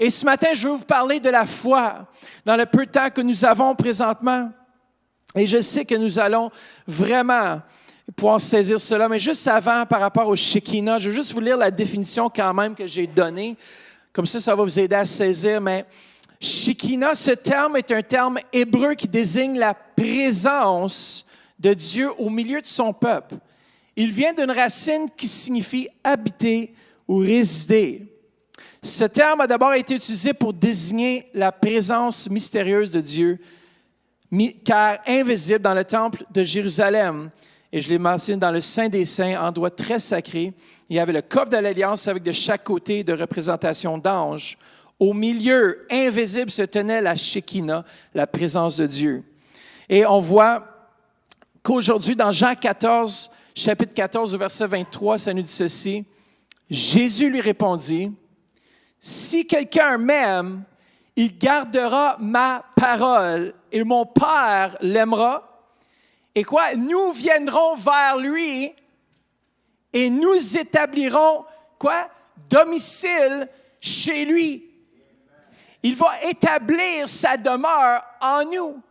Et ce matin, je veux vous parler de la foi dans le peu de temps que nous avons présentement. Et je sais que nous allons vraiment pouvoir saisir cela. Mais juste avant, par rapport au Shekinah, je veux juste vous lire la définition quand même que j'ai donnée. Comme ça va vous aider à saisir. Mais Shekinah, ce terme est un terme hébreu qui désigne la présence de Dieu au milieu de son peuple. Il vient d'une racine qui signifie habiter ou résider. Ce terme a d'abord été utilisé pour désigner la présence mystérieuse de Dieu, car invisible dans le temple de Jérusalem. Et je l'ai mentionné dans le Saint des Saints, endroit très sacré. Il y avait le coffre de l'Alliance avec de chaque côté de représentation d'anges. Au milieu, invisible, se tenait la Shekinah, la présence de Dieu. Et on voit qu'aujourd'hui, dans Jean 14, chapitre 14, verset 23, ça nous dit ceci. Jésus lui répondit, « Si quelqu'un m'aime, il gardera ma parole et mon Père l'aimera. Et quoi? Nous viendrons vers lui et nous établirons, quoi? Domicile chez lui. Il va établir sa demeure en nous.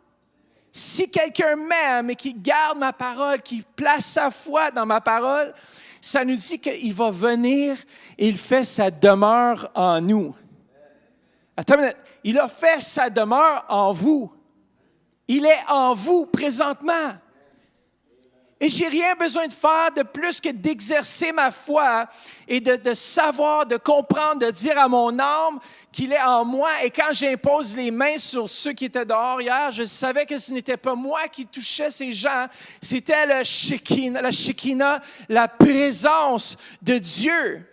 Si quelqu'un m'aime et qui garde ma parole, qui place sa foi dans ma parole, ça nous dit qu'il va venir et il fait sa demeure en nous. Attends une minute. Il a fait sa demeure en vous. Il est en vous présentement. Et j'ai rien besoin de faire de plus que d'exercer ma foi et de savoir, de comprendre, de dire à mon âme qu'il est en moi. Et quand j'impose les mains sur ceux qui étaient dehors hier, je savais que ce n'était pas moi qui touchais ces gens, c'était la Shekinah, la présence de Dieu.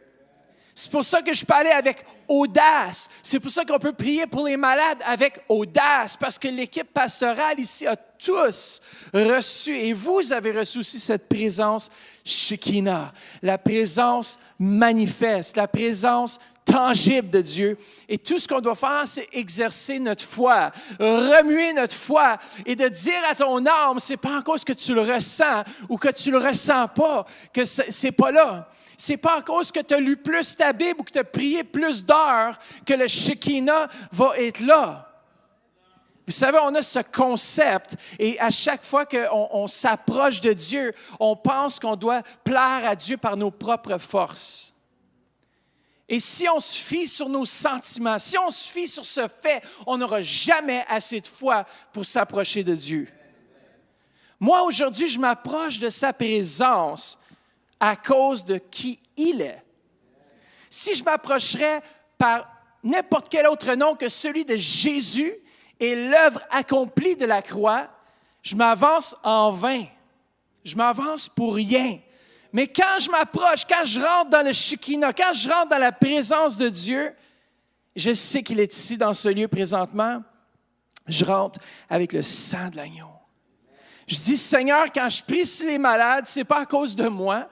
C'est pour ça que je parlais avec audace. C'est pour ça qu'on peut prier pour les malades avec audace, parce que l'équipe pastorale ici a tous reçu, et vous avez reçu aussi cette présence Shekinah, la présence manifeste, la présence tangible de Dieu. Et tout ce qu'on doit faire, c'est exercer notre foi, remuer notre foi et de dire à ton âme, c'est pas en cause que tu le ressens ou que tu le ressens pas, que c'est pas là. C'est pas à cause que tu as lu plus ta Bible ou que tu as prié plus d'heures que le Shekinah va être là. Vous savez, on a ce concept et à chaque fois qu'on s'approche de Dieu, on pense qu'on doit plaire à Dieu par nos propres forces. Et si on se fie sur nos sentiments, si on se fie sur ce fait, on n'aura jamais assez de foi pour s'approcher de Dieu. Moi, aujourd'hui, je m'approche de sa présence à cause de qui il est. Si je m'approcherais par n'importe quel autre nom que celui de Jésus et l'œuvre accomplie de la croix, je m'avance en vain. Je m'avance pour rien. Mais quand je m'approche, quand je rentre dans le Shekinah, quand je rentre dans la présence de Dieu, je sais qu'il est ici dans ce lieu présentement, je rentre avec le sang de l'agneau. Je dis, Seigneur, quand je prie sur les malades, c'est pas à cause de moi.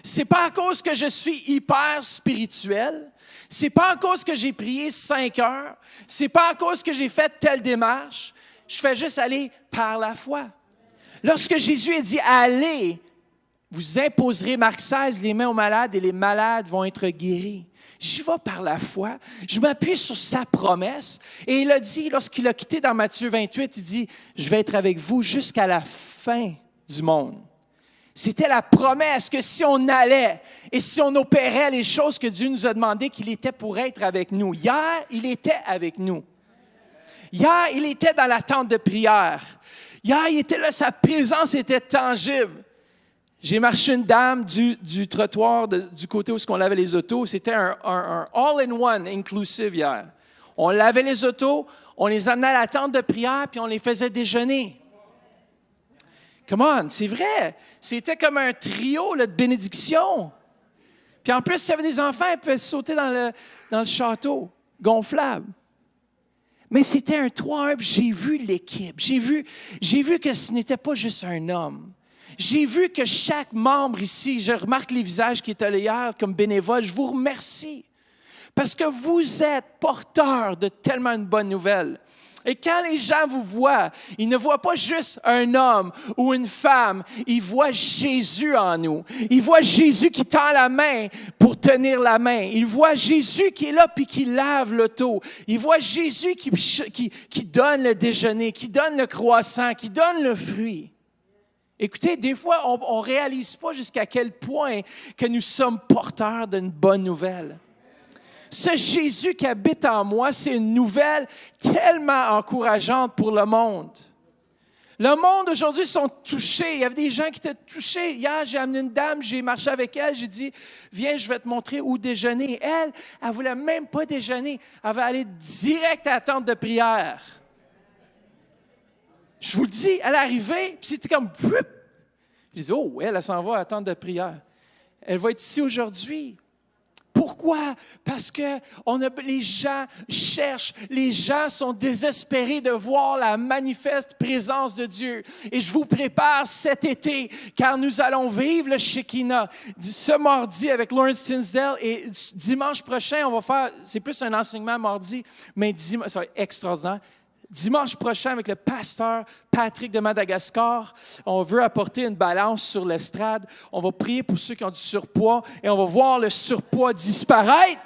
C'est pas à cause que je suis hyper spirituel. C'est pas à cause que j'ai prié 5 heures. C'est pas à cause que j'ai fait telle démarche. Je fais juste aller par la foi. Lorsque Jésus a dit « Allez, vous imposerez, Marc 16, les mains aux malades et les malades vont être guéris. » J'y vais par la foi. Je m'appuie sur sa promesse. Et il a dit, lorsqu'il a quitté dans Matthieu 28, il dit « Je vais être avec vous jusqu'à la fin du monde. » C'était la promesse que si on allait et si on opérait les choses que Dieu nous a demandé, qu'il était pour être avec nous. Hier, il était avec nous. Hier, il était dans la tente de prière. Hier, il était là, sa présence était tangible. J'ai marché une dame du trottoir du côté où on lavait les autos. C'était un all-in-one inclusive hier. On lavait les autos, on les amenait à la tente de prière, puis on les faisait déjeuner. Come on, c'est vrai. C'était comme un trio là, de bénédiction. Puis en plus, s'il y avait des enfants, ils pouvaient sauter dans le château gonflable. Mais c'était un 3-1, puis j'ai vu l'équipe. J'ai vu que ce n'était pas juste un homme. J'ai vu que chaque membre ici, je remarque les visages qui étaient là hier comme bénévoles, je vous remercie. Parce que vous êtes porteurs de tellement une bonne nouvelle. Et quand les gens vous voient, ils ne voient pas juste un homme ou une femme, ils voient Jésus en nous. Ils voient Jésus qui tend la main pour tenir la main. Ils voient Jésus qui est là puis qui lave l'auto. Ils voient Jésus qui donne le déjeuner, qui donne le croissant, qui donne le fruit. Écoutez, des fois, on ne réalise pas jusqu'à quel point que nous sommes porteurs d'une bonne nouvelle. Ce Jésus qui habite en moi, c'est une nouvelle tellement encourageante pour le monde. Le monde aujourd'hui sont touchés. Il y avait des gens qui étaient touchés. Hier, j'ai amené une dame, j'ai marché avec elle, j'ai dit, viens, je vais te montrer où déjeuner. Elle ne voulait même pas déjeuner. Elle va aller direct à la tente de prière. Je vous le dis, elle est arrivée, puis c'était comme... Je dis, oh, elle s'en va à la tente de prière. Elle va être ici aujourd'hui. Pourquoi? Parce que les gens cherchent, les gens sont désespérés de voir la manifeste présence de Dieu. Et je vous prépare cet été, car nous allons vivre le Shekinah ce mardi avec Lawrence Tinsdale et dimanche prochain, on va faire, c'est plus un enseignement mardi, mais ça va être extraordinaire. Dimanche prochain, avec le pasteur Patrick de Madagascar, on veut apporter une balance sur l'estrade. On va prier pour ceux qui ont du surpoids et on va voir le surpoids disparaître.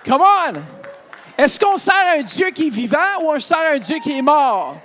Come on! Est-ce qu'on sert un Dieu qui est vivant ou on sert un Dieu qui est mort?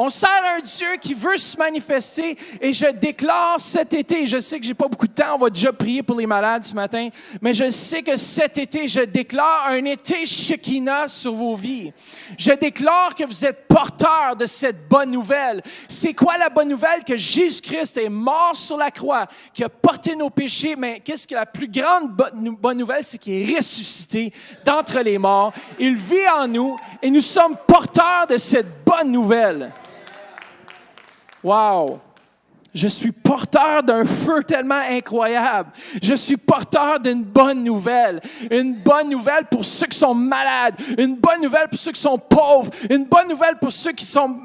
On sert un Dieu qui veut se manifester et je déclare cet été, je sais que j'ai pas beaucoup de temps, on va déjà prier pour les malades ce matin, mais je sais que cet été, je déclare un été Shekinah sur vos vies. Je déclare que vous êtes porteurs de cette bonne nouvelle. C'est quoi la bonne nouvelle? Que Jésus-Christ est mort sur la croix, qui a porté nos péchés, mais qu'est-ce que la plus grande bonne nouvelle? C'est qu'il est ressuscité d'entre les morts. Il vit en nous et nous sommes porteurs de cette bonne nouvelle. Wow! Je suis porteur d'un feu tellement incroyable. Je suis porteur d'une bonne nouvelle. Une bonne nouvelle pour ceux qui sont malades. Une bonne nouvelle pour ceux qui sont pauvres. Une bonne nouvelle pour ceux qui sont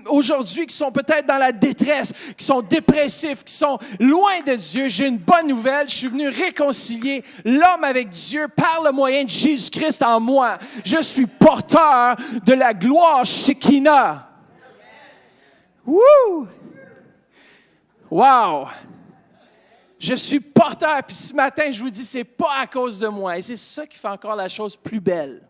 aujourd'hui, qui sont peut-être dans la détresse, qui sont dépressifs, qui sont loin de Dieu. J'ai une bonne nouvelle. Je suis venu réconcilier l'homme avec Dieu par le moyen de Jésus-Christ en moi. Je suis porteur de la gloire Shekinah. Wouh! Wow! Je suis porteur, puis ce matin, je vous dis, c'est pas à cause de moi. Et c'est ça qui fait encore la chose plus belle.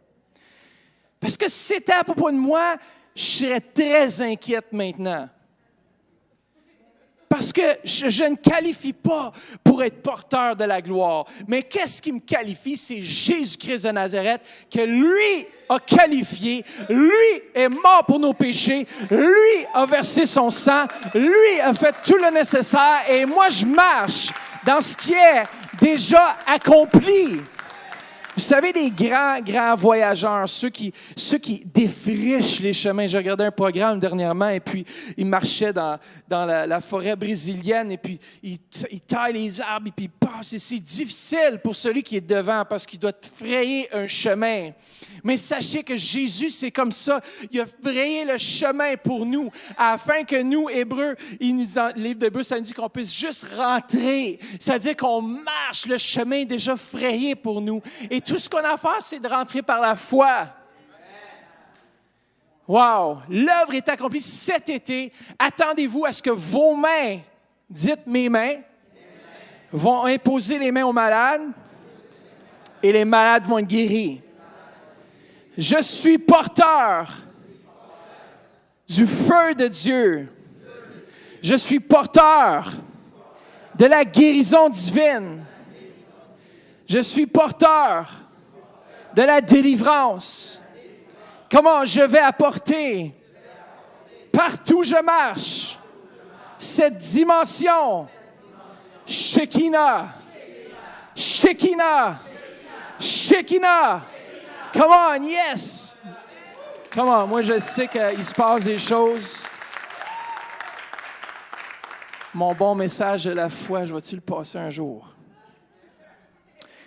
Parce que si c'était à propos de moi, je serais très inquiète maintenant. Parce que je ne qualifie pas pour être porteur de la gloire. Mais qu'est-ce qui me qualifie? C'est Jésus-Christ de Nazareth, que lui a qualifié, lui est mort pour nos péchés, lui a versé son sang, lui a fait tout le nécessaire et moi je marche dans ce qui est déjà accompli. Vous savez, les grands voyageurs, ceux qui défrichent les chemins. J'ai regardé un programme dernièrement et puis ils marchaient dans la forêt brésilienne et puis ils taillent les arbres et puis ils passent. Et c'est difficile pour celui qui est devant parce qu'il doit frayer un chemin. Mais sachez que Jésus, c'est comme ça. Il a frayé le chemin pour nous afin que nous, Hébreux, le livre d'Hébreux, ça nous dit qu'on puisse juste rentrer. C'est-à-dire qu'on marche le chemin déjà frayé pour nous. Et tout ce qu'on a à faire, c'est de rentrer par la foi. Wow! L'œuvre est accomplie cet été. Attendez-vous à ce que vos mains, dites mes mains, vont imposer les mains aux malades et les malades vont être guéris. Je suis porteur du feu de Dieu. Je suis porteur de la guérison divine. Je suis porteur de la délivrance. Comment je vais apporter partout où je marche cette dimension Shekinah, Shekinah, Shekinah. Come on, yes! Come on, moi je sais qu'il se passe des choses. Mon bon message de la foi, je vais-tu le passer un jour?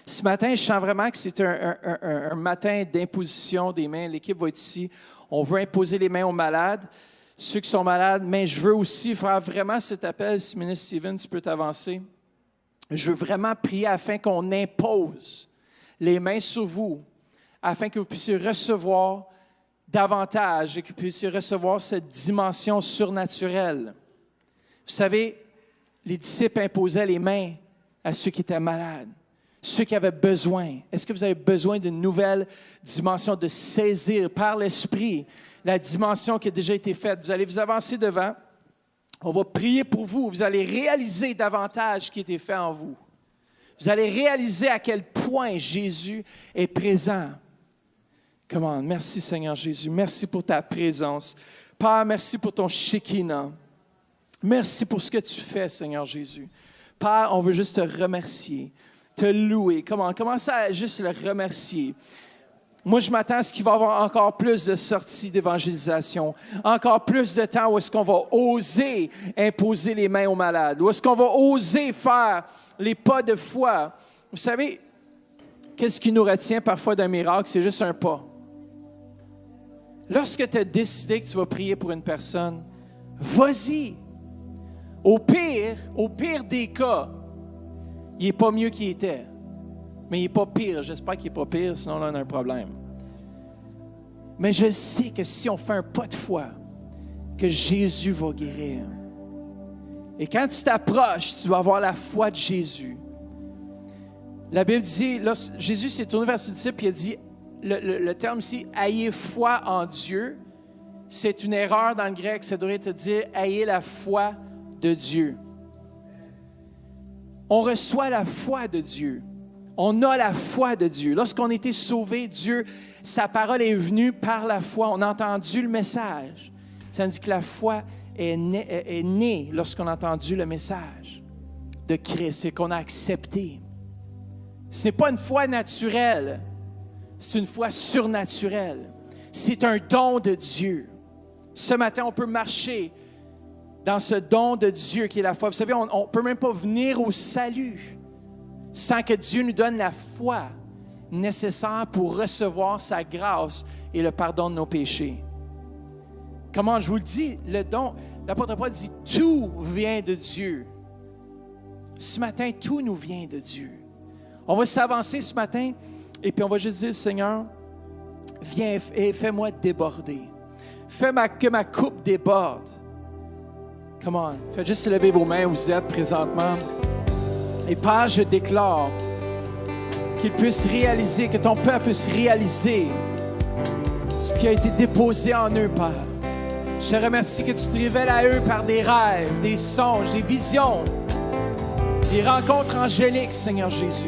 Ce matin, je sens vraiment que c'est un matin d'imposition des mains. L'équipe va être ici. On veut imposer les mains aux malades, ceux qui sont malades, mais je veux aussi faire vraiment cet appel, si ministre Steven, tu peux t'avancer. Je veux vraiment prier afin qu'on impose les mains sur vous, afin que vous puissiez recevoir davantage et que vous puissiez recevoir cette dimension surnaturelle. Vous savez, les disciples imposaient les mains à ceux qui étaient malades, ceux qui avaient besoin. Est-ce que vous avez besoin d'une nouvelle dimension, de saisir par l'Esprit la dimension qui a déjà été faite? Vous allez vous avancer devant. On va prier pour vous. Vous allez réaliser davantage ce qui a été fait en vous. Vous allez réaliser à quel point Jésus est présent. Come on. Merci Seigneur Jésus. Merci pour ta présence. Père, merci pour ton Shekinah. Merci pour ce que tu fais, Seigneur Jésus. Père, on veut juste te remercier, te louer. Commence à juste le remercier. Moi, je m'attends à ce qu'il va y avoir encore plus de sorties d'évangélisation, encore plus de temps où est-ce qu'on va oser imposer les mains aux malades, où est-ce qu'on va oser faire les pas de foi. Vous savez, qu'est-ce qui nous retient parfois d'un miracle? C'est juste un pas. Lorsque tu as décidé que tu vas prier pour une personne, vas-y. Au pire des cas, il n'est pas mieux qu'il était. Mais il n'est pas pire. J'espère qu'il n'est pas pire, sinon là, on a un problème. Mais je sais que si on fait un pas de foi, que Jésus va guérir. Et quand tu t'approches, tu vas avoir la foi de Jésus. La Bible dit, là, Jésus s'est tourné vers ses disciples et il a dit, le terme ici, « ayez foi en Dieu », c'est une erreur dans le grec. Ça devrait te dire, « ayez la foi de Dieu ». On reçoit la foi de Dieu. On a la foi de Dieu. Lorsqu'on a été sauvé, Dieu, sa parole est venue par la foi. On a entendu le message. Ça dit que la foi est née lorsqu'on a entendu le message de Christ et qu'on a accepté. Ce n'est pas une foi naturelle, c'est une foi surnaturelle. C'est un don de Dieu. Ce matin, on peut marcher dans ce don de Dieu qui est la foi. Vous savez, on ne peut même pas venir au salut sans que Dieu nous donne la foi nécessaire pour recevoir sa grâce et le pardon de nos péchés. Comment je vous le dis, le don, l'apôtre Paul dit, tout vient de Dieu. Ce matin, tout nous vient de Dieu. On va s'avancer ce matin et puis on va juste dire, Seigneur, viens et fais-moi déborder. Fais que ma coupe déborde. Come on. Faites juste lever vos mains où vous êtes présentement. Et Père, je déclare qu'ils puissent réaliser, que ton peuple puisse réaliser ce qui a été déposé en eux, Père. Je te remercie que tu te révèles à eux par des rêves, des songes, des visions, des rencontres angéliques, Seigneur Jésus.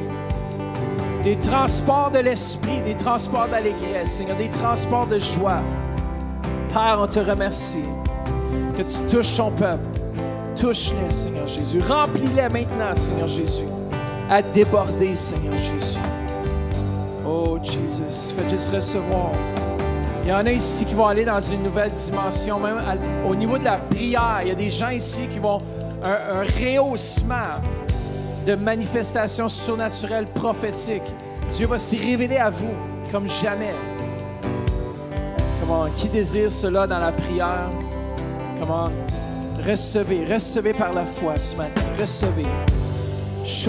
Des transports de l'esprit, des transports d'allégresse, Seigneur, des transports de joie. Père, on te remercie que tu touches ton peuple. Touche-les, Seigneur Jésus. Remplis-les maintenant, Seigneur Jésus, à déborder, Seigneur Jésus. Oh, Jesus, faites juste recevoir. Il y en a ici qui vont aller dans une nouvelle dimension, même au niveau de la prière. Il y a des gens ici qui vont un rehaussement de manifestations surnaturelles prophétiques. Dieu va s'y révéler à vous comme jamais. Comment? Qui désire cela dans la prière? Comment? Recevez par la foi ce matin. Recevez. Il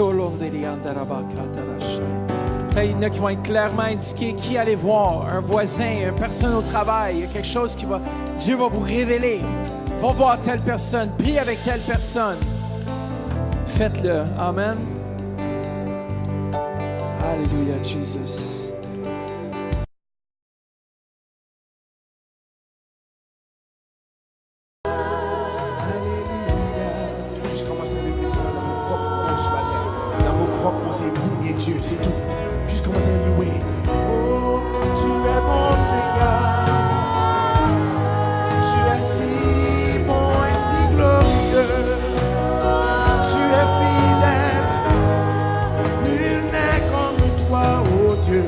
y en a qui vont être clairement indiqués qui aller voir, un voisin, une personne au travail. Il y a quelque chose qui va... Dieu va vous révéler. Va voir telle personne. Prie avec telle personne. Faites-le. Amen. Alléluia, Jesus. Dieu, c'est tout. Juste commencer à louer. Oh, tu es mon Seigneur. Tu es si bon et si glorieux. Tu es fidèle. Nul n'est comme toi, oh Dieu.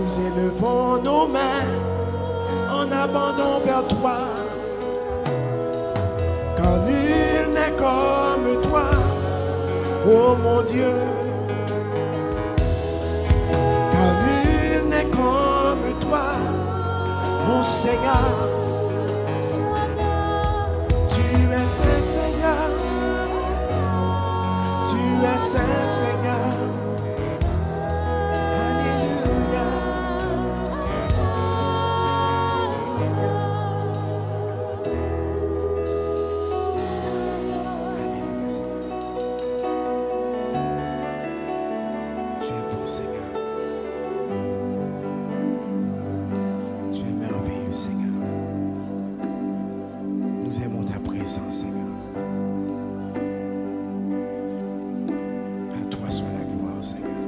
Nous élevons nos mains en abandon vers toi, car nul n'est comme toi, ô mon Dieu. Car nul n'est comme toi, mon Seigneur. Tu es Saint Seigneur, tu es Saint Seigneur. Alléluia. Alléluia, Seigneur. Tu es bon, Seigneur. Tu es merveilleux, Seigneur. Nous aimons ta présence, Seigneur. À toi soit la gloire, Seigneur.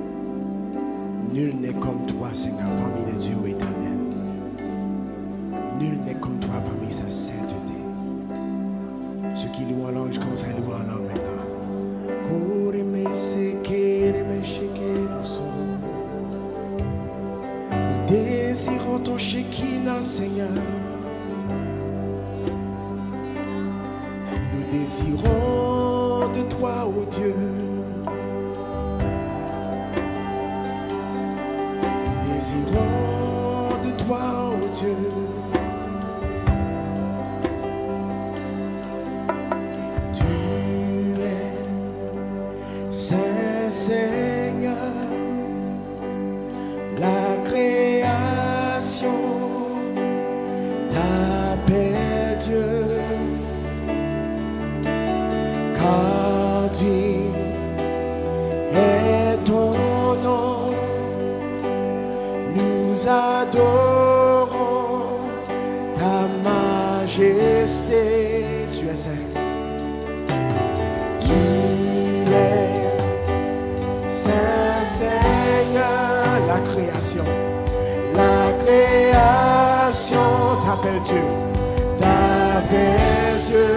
Nul n'est comme toi, Seigneur, parmi les dieux éternels. Nul n'est comme toi parmi sa sainteté. Ceux qui louent en langue, je commence à louer en langue maintenant. Nous désirons ton Shekinah, Seigneur. Nous désirons de toi, ô Dieu. Nous désirons de toi, ô Dieu. Tu es Saint Seigneur, la création t'appelle Dieu. Car digne est ton nom, nous adorons ta majesté. Tu es saint, tu es Saint Seigneur, la création t'appelle Dieu, t'appelle Dieu.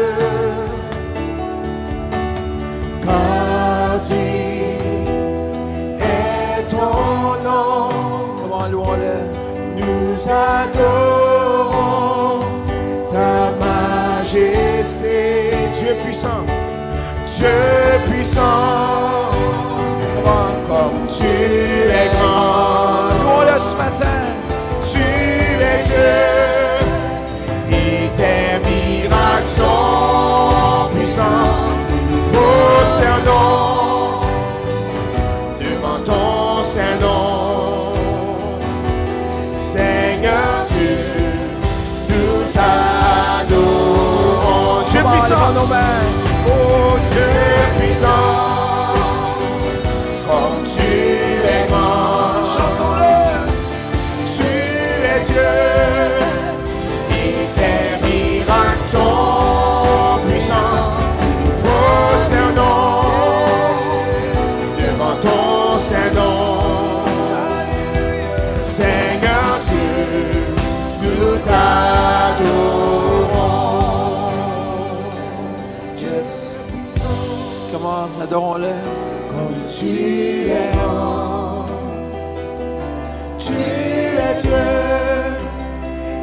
Car digne est ton nom. Comment louons-le? Nous adorons ta majesté. Dieu puissant, Dieu puissant, comme tu es grand. Louons-le ce matin. Tu es Dieu et tes miracles sont puissants. Nous prosternons devant ton saint nom. Seigneur Dieu, nous t'adorons. Dieu puissant, nos mains. oh Dieu puissant, comme tu es grand. Chantons-le. Tu es Dieu et tes miracles sont puissants. Nous prosternons devant ton saint nom. Seigneur Dieu, nous t'adorons. Yes. Comment adorons-le. Comme tu es grand, tu es Dieu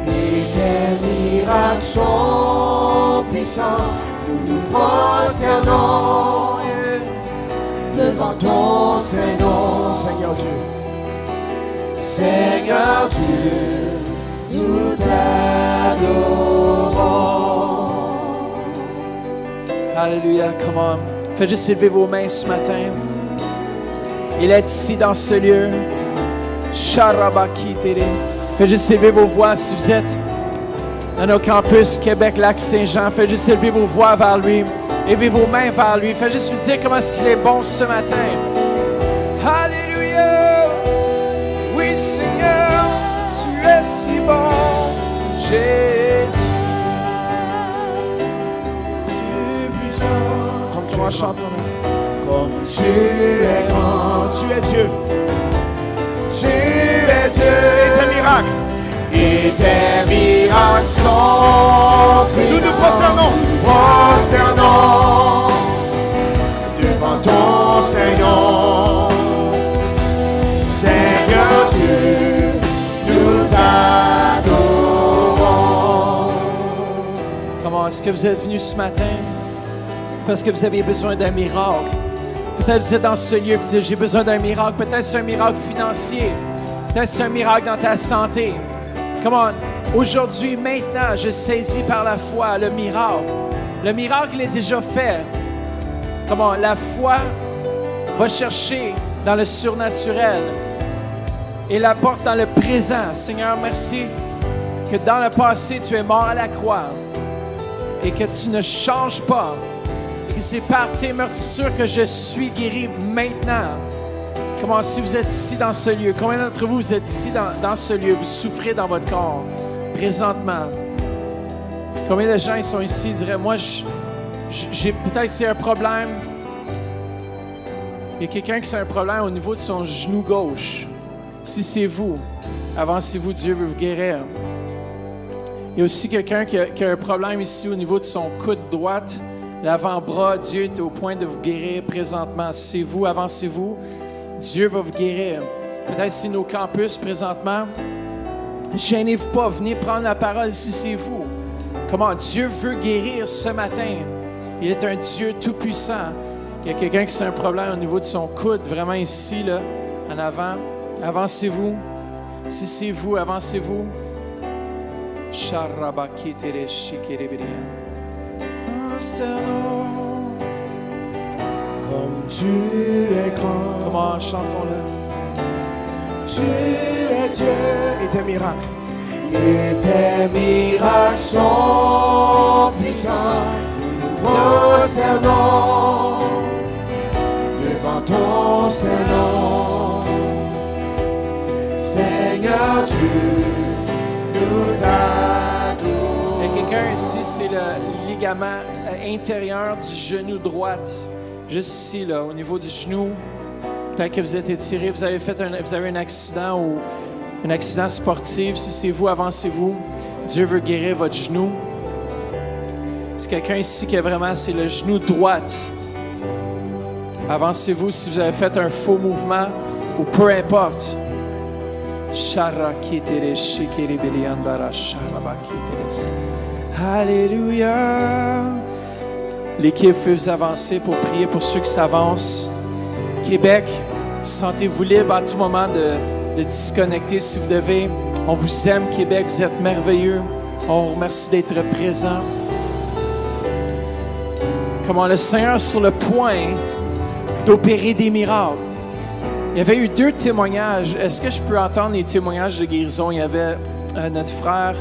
et tes miracles sont puissants. Nous nous prosternons devant ton saint nom. Seigneur Dieu, Seigneur Dieu, nous t'adorons. Alléluia. Comment. Faites juste élever vos mains ce matin. Il est ici dans ce lieu. Sharabaki Tere. Faites juste élever vos voix si vous êtes dans nos campus Québec, Lac-Saint-Jean. Faites juste élever vos voix vers lui. Élevez vos mains vers lui. Faites juste lui dire comment est-ce qu'il est bon ce matin. Alléluia. Oui, Seigneur, tu es si bon, Jésus. Tu es puissant. Comme tu en chantes. Comme tu es grand, tu es Dieu. Tu es Dieu et tes miracles. Et tes miracles sont puissants. Nous nous prosternons devant ton saint nom. Seigneur Dieu, est-ce que vous êtes venus ce matin parce que vous avez besoin d'un miracle? Peut-être vous êtes dans ce lieu et vous dites, j'ai besoin d'un miracle. Peut-être c'est un miracle financier. Peut-être c'est un miracle dans ta santé. Come on. Aujourd'hui, maintenant, je saisis par la foi le miracle. Le miracle est déjà fait. Come on. La foi va chercher dans le surnaturel et la porte dans le présent. Seigneur, merci que dans le passé, tu es mort à la croix et que tu ne changes pas et que c'est par tes meurtrissures que je suis guéri maintenant. Comment, si vous êtes ici dans ce lieu, combien d'entre vous, vous êtes ici dans ce lieu, vous souffrez dans votre corps présentement? Combien de gens ils sont ici, ils diraient, moi, j'ai peut-être c'est un problème. Il y a quelqu'un qui a un problème au niveau de son genou gauche. Si c'est vous, avancez-vous, Dieu veut vous guérir. Il y a aussi quelqu'un qui a un problème ici au niveau de son coude droite, l'avant-bras. Dieu est au point de vous guérir présentement. Si c'est vous, avancez-vous. Dieu va vous guérir. Peut-être c'est nos campus présentement. Gênez-vous pas, venez prendre la parole si c'est vous. Comment Dieu veut guérir ce matin. Il est un Dieu tout-puissant. Il y a quelqu'un qui a un problème au niveau de son coude, vraiment ici, là, en avant. Avancez-vous. Si c'est vous, avancez-vous. Comme tu es grand. Comment chantons-le? Tu es Dieu et tes miracles. Et tes miracles sont puissants. Nous prosternons devant ton Saint-Nom. Seigneur Dieu, nous t'adorons. Il y a quelqu'un ici, c'est le ligament intérieur du genou droit. Juste ici, là, au niveau du genou. Peut-être que vous êtes étiré, vous avez un accident ou un accident sportif. Si c'est vous, avancez-vous. Dieu veut guérir votre genou. C'est quelqu'un ici qui a vraiment, c'est le genou droit. Avancez-vous si vous avez fait un faux mouvement ou peu importe. Alléluia. L'équipe peut vous avancer pour prier pour ceux qui s'avancent. Québec, sentez-vous libre à tout moment de disconnecter si vous devez. On vous aime, Québec, vous êtes merveilleux. On vous remercie d'être présent. Comment le Seigneur est sur le point d'opérer des miracles. Il y avait eu 2 témoignages. Est-ce que je peux entendre les témoignages de guérison? Il y avait notre frère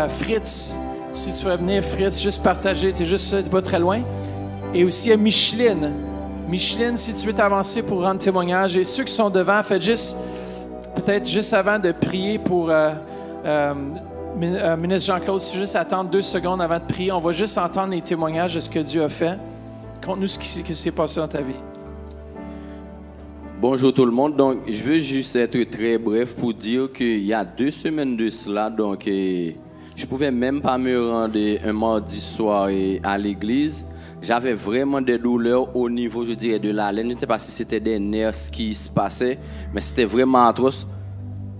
Fritz. Si tu veux venir, Fritz, juste partager. Tu n'es pas très loin. Et aussi, il y a Micheline. Micheline, si tu veux t'avancer pour rendre témoignage. Et ceux qui sont devant, faites juste, peut-être juste avant de prier pour ministre Jean-Claude, si juste attendre 2 secondes avant de prier. On va juste entendre les témoignages de ce que Dieu a fait. Conte-nous ce qui s'est passé dans ta vie. Bonjour tout le monde. Donc, je veux juste être très bref pour dire qu'il y a 2 semaines de cela, donc je pouvais même pas me rendre un mardi soir à l'église. J'avais vraiment des douleurs au niveau, je dirais, de la laine. Je ne sais pas si c'était des nerfs qui se passaient, mais c'était vraiment atroce.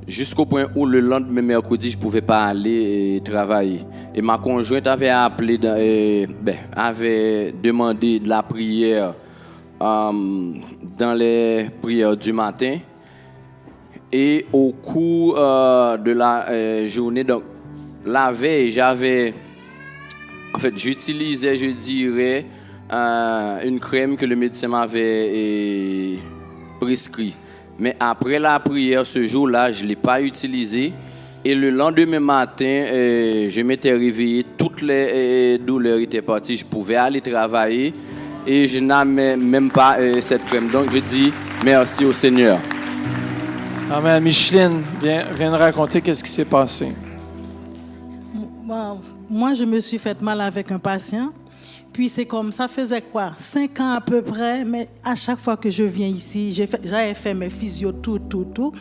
Jusqu'au point où le lendemain mercredi, je ne pouvais pas aller travailler. Et ma conjointe avait appelé, avait demandé de la prière dans les prières du matin. Et au cours de la journée, donc la veille, j'utilisais, je dirais, une crème que le médecin m'avait prescrit. Mais après la prière, ce jour-là, je ne l'ai pas utilisé. Et le lendemain matin, je m'étais réveillé, toutes les douleurs étaient parties, je pouvais aller travailler et je n'avais même pas cette crème. Donc je dis merci au Seigneur. Amen. Micheline, viens nous raconter qu'est-ce qui s'est passé. Moi, je me suis fait mal avec un patient. Puis c'est comme ça faisait 5 ans à peu près, mais à chaque fois que je viens ici, j'avais fait mes physios, tout.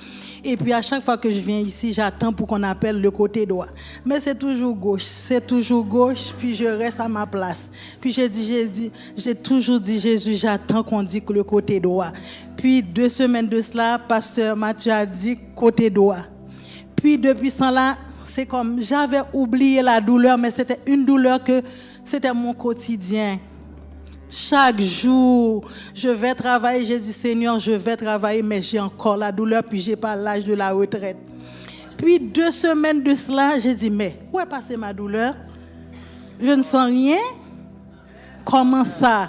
Et puis à chaque fois que je viens ici, j'attends pour qu'on appelle le côté droit. Mais c'est toujours gauche, puis je reste à ma place. Puis j'ai toujours dit, Jésus, j'attends qu'on dise le côté droit. Puis 2 semaines de cela, pasteur Mathieu a dit côté droit. Puis depuis ça là, c'est comme j'avais oublié la douleur, mais c'était une douleur que C'était mon quotidien. Chaque jour, je vais travailler. J'ai dit, Seigneur, je vais travailler, mais j'ai encore la douleur, puis je n'ai pas l'âge de la retraite. Puis 2 semaines de cela, j'ai dit, mais où est passée ma douleur? Je ne sens rien. Comment ça?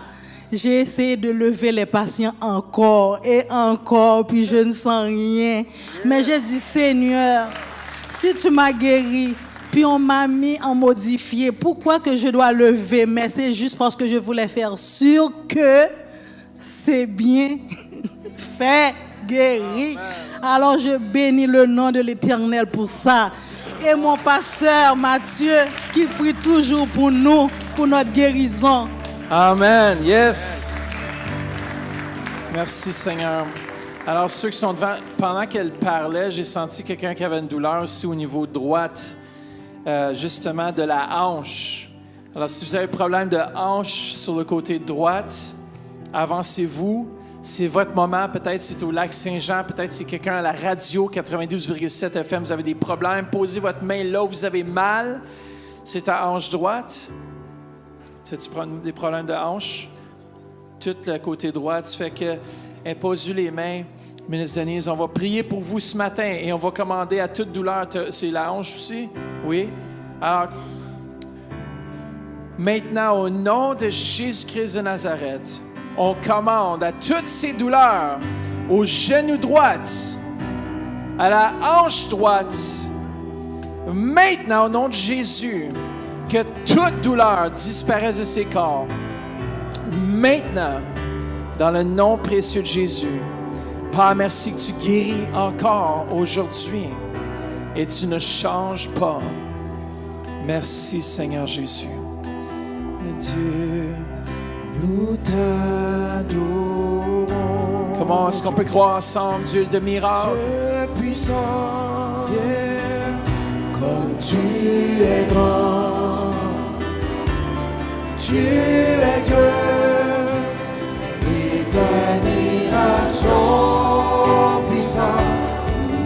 J'ai essayé de lever les patients encore et encore, puis je ne sens rien. Mais j'ai dit, Seigneur, si tu m'as guéri, puis on m'a mis en modifié, pourquoi que je dois lever? Mais c'est juste parce que je voulais faire sûr que c'est bien fait, guéri. Alors je bénis le nom de l'Éternel pour ça. Et mon pasteur Mathieu, qui prie toujours pour nous, pour notre guérison. Amen. Yes. Merci, Seigneur. Alors, ceux qui sont devant, pendant qu'elle parlait, j'ai senti quelqu'un qui avait une douleur aussi au niveau droite, justement de la hanche. Alors, si vous avez un problème de hanche sur le côté droite, avancez-vous. C'est votre moment. Peut-être c'est au Lac-Saint-Jean. Peut-être c'est quelqu'un à la radio 92,7 FM. Vous avez des problèmes. Posez votre main là où vous avez mal. C'est ta hanche droite. Tu prends des problèmes de hanche. Tout le côté droit. Tu fais que impose les mains. Ministre Denise, on va prier pour vous ce matin et on va commander à toute douleur. C'est la hanche aussi? Oui. Alors, maintenant, au nom de Jésus-Christ de Nazareth, on commande à toutes ces douleurs, au genou droit, à la hanche droite, maintenant, au nom de Jésus, que toute douleur disparaisse de ses corps. Maintenant, dans le nom précieux de Jésus, Père, merci que tu guéris encore aujourd'hui et tu ne changes pas. Merci, Seigneur Jésus. Dieu, nous t'adorons. Comment est-ce qu'on peut croire ensemble, Dieu de miracles? Dieu puissant, comme tu es grand, tu es Dieu, et ta miracle puissant,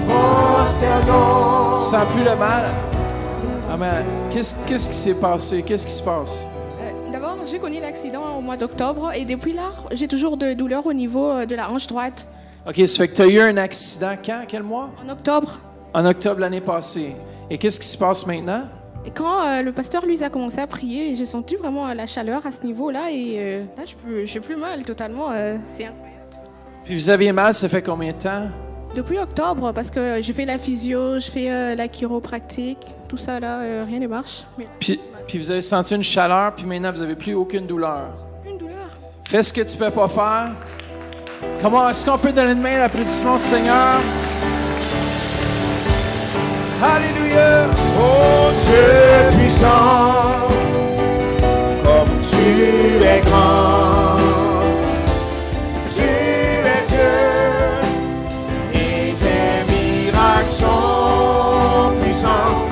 prosternons. Ça n'a plus le mal. Amen. Qu'est-ce qui s'est passé? Qu'est-ce qui se passe? D'abord, j'ai connu l'accident au mois d'octobre et depuis là, j'ai toujours de douleurs au niveau de la hanche droite. OK, ça fait que tu as eu un accident quand? Quel mois? En octobre. En octobre l'année passée. Et qu'est-ce qui se passe maintenant? Et quand le pasteur lui a commencé à prier, j'ai senti vraiment la chaleur à ce niveau-là et là, j'ai plus mal totalement. C'est incroyable. Puis vous aviez mal, ça fait combien de temps? Depuis octobre, parce que j'ai fait la physio, je fais la chiropractique, tout ça là, rien ne marche. Mais Puis vous avez senti une chaleur, puis maintenant vous n'avez plus aucune douleur. une douleur. Fais ce que tu ne peux pas faire. Comment est-ce qu'on peut donner une main d'applaudissement au Seigneur? Alléluia! Oh Dieu puissant, comme tu es grand, tu es Dieu, et tes miracles sont puissants.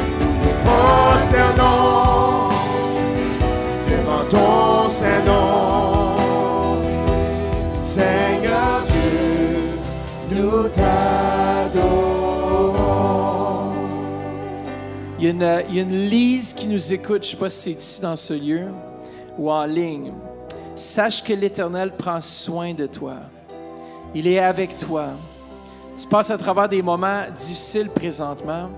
Nous prosternons devant ton saint nom, Seigneur Dieu, nous t'adorons. Il y a une Lise qui nous écoute, je ne sais pas si c'est ici dans ce lieu ou en ligne. Sache que l'Éternel prend soin de toi. Il est avec toi. Tu passes à travers des moments difficiles présentement.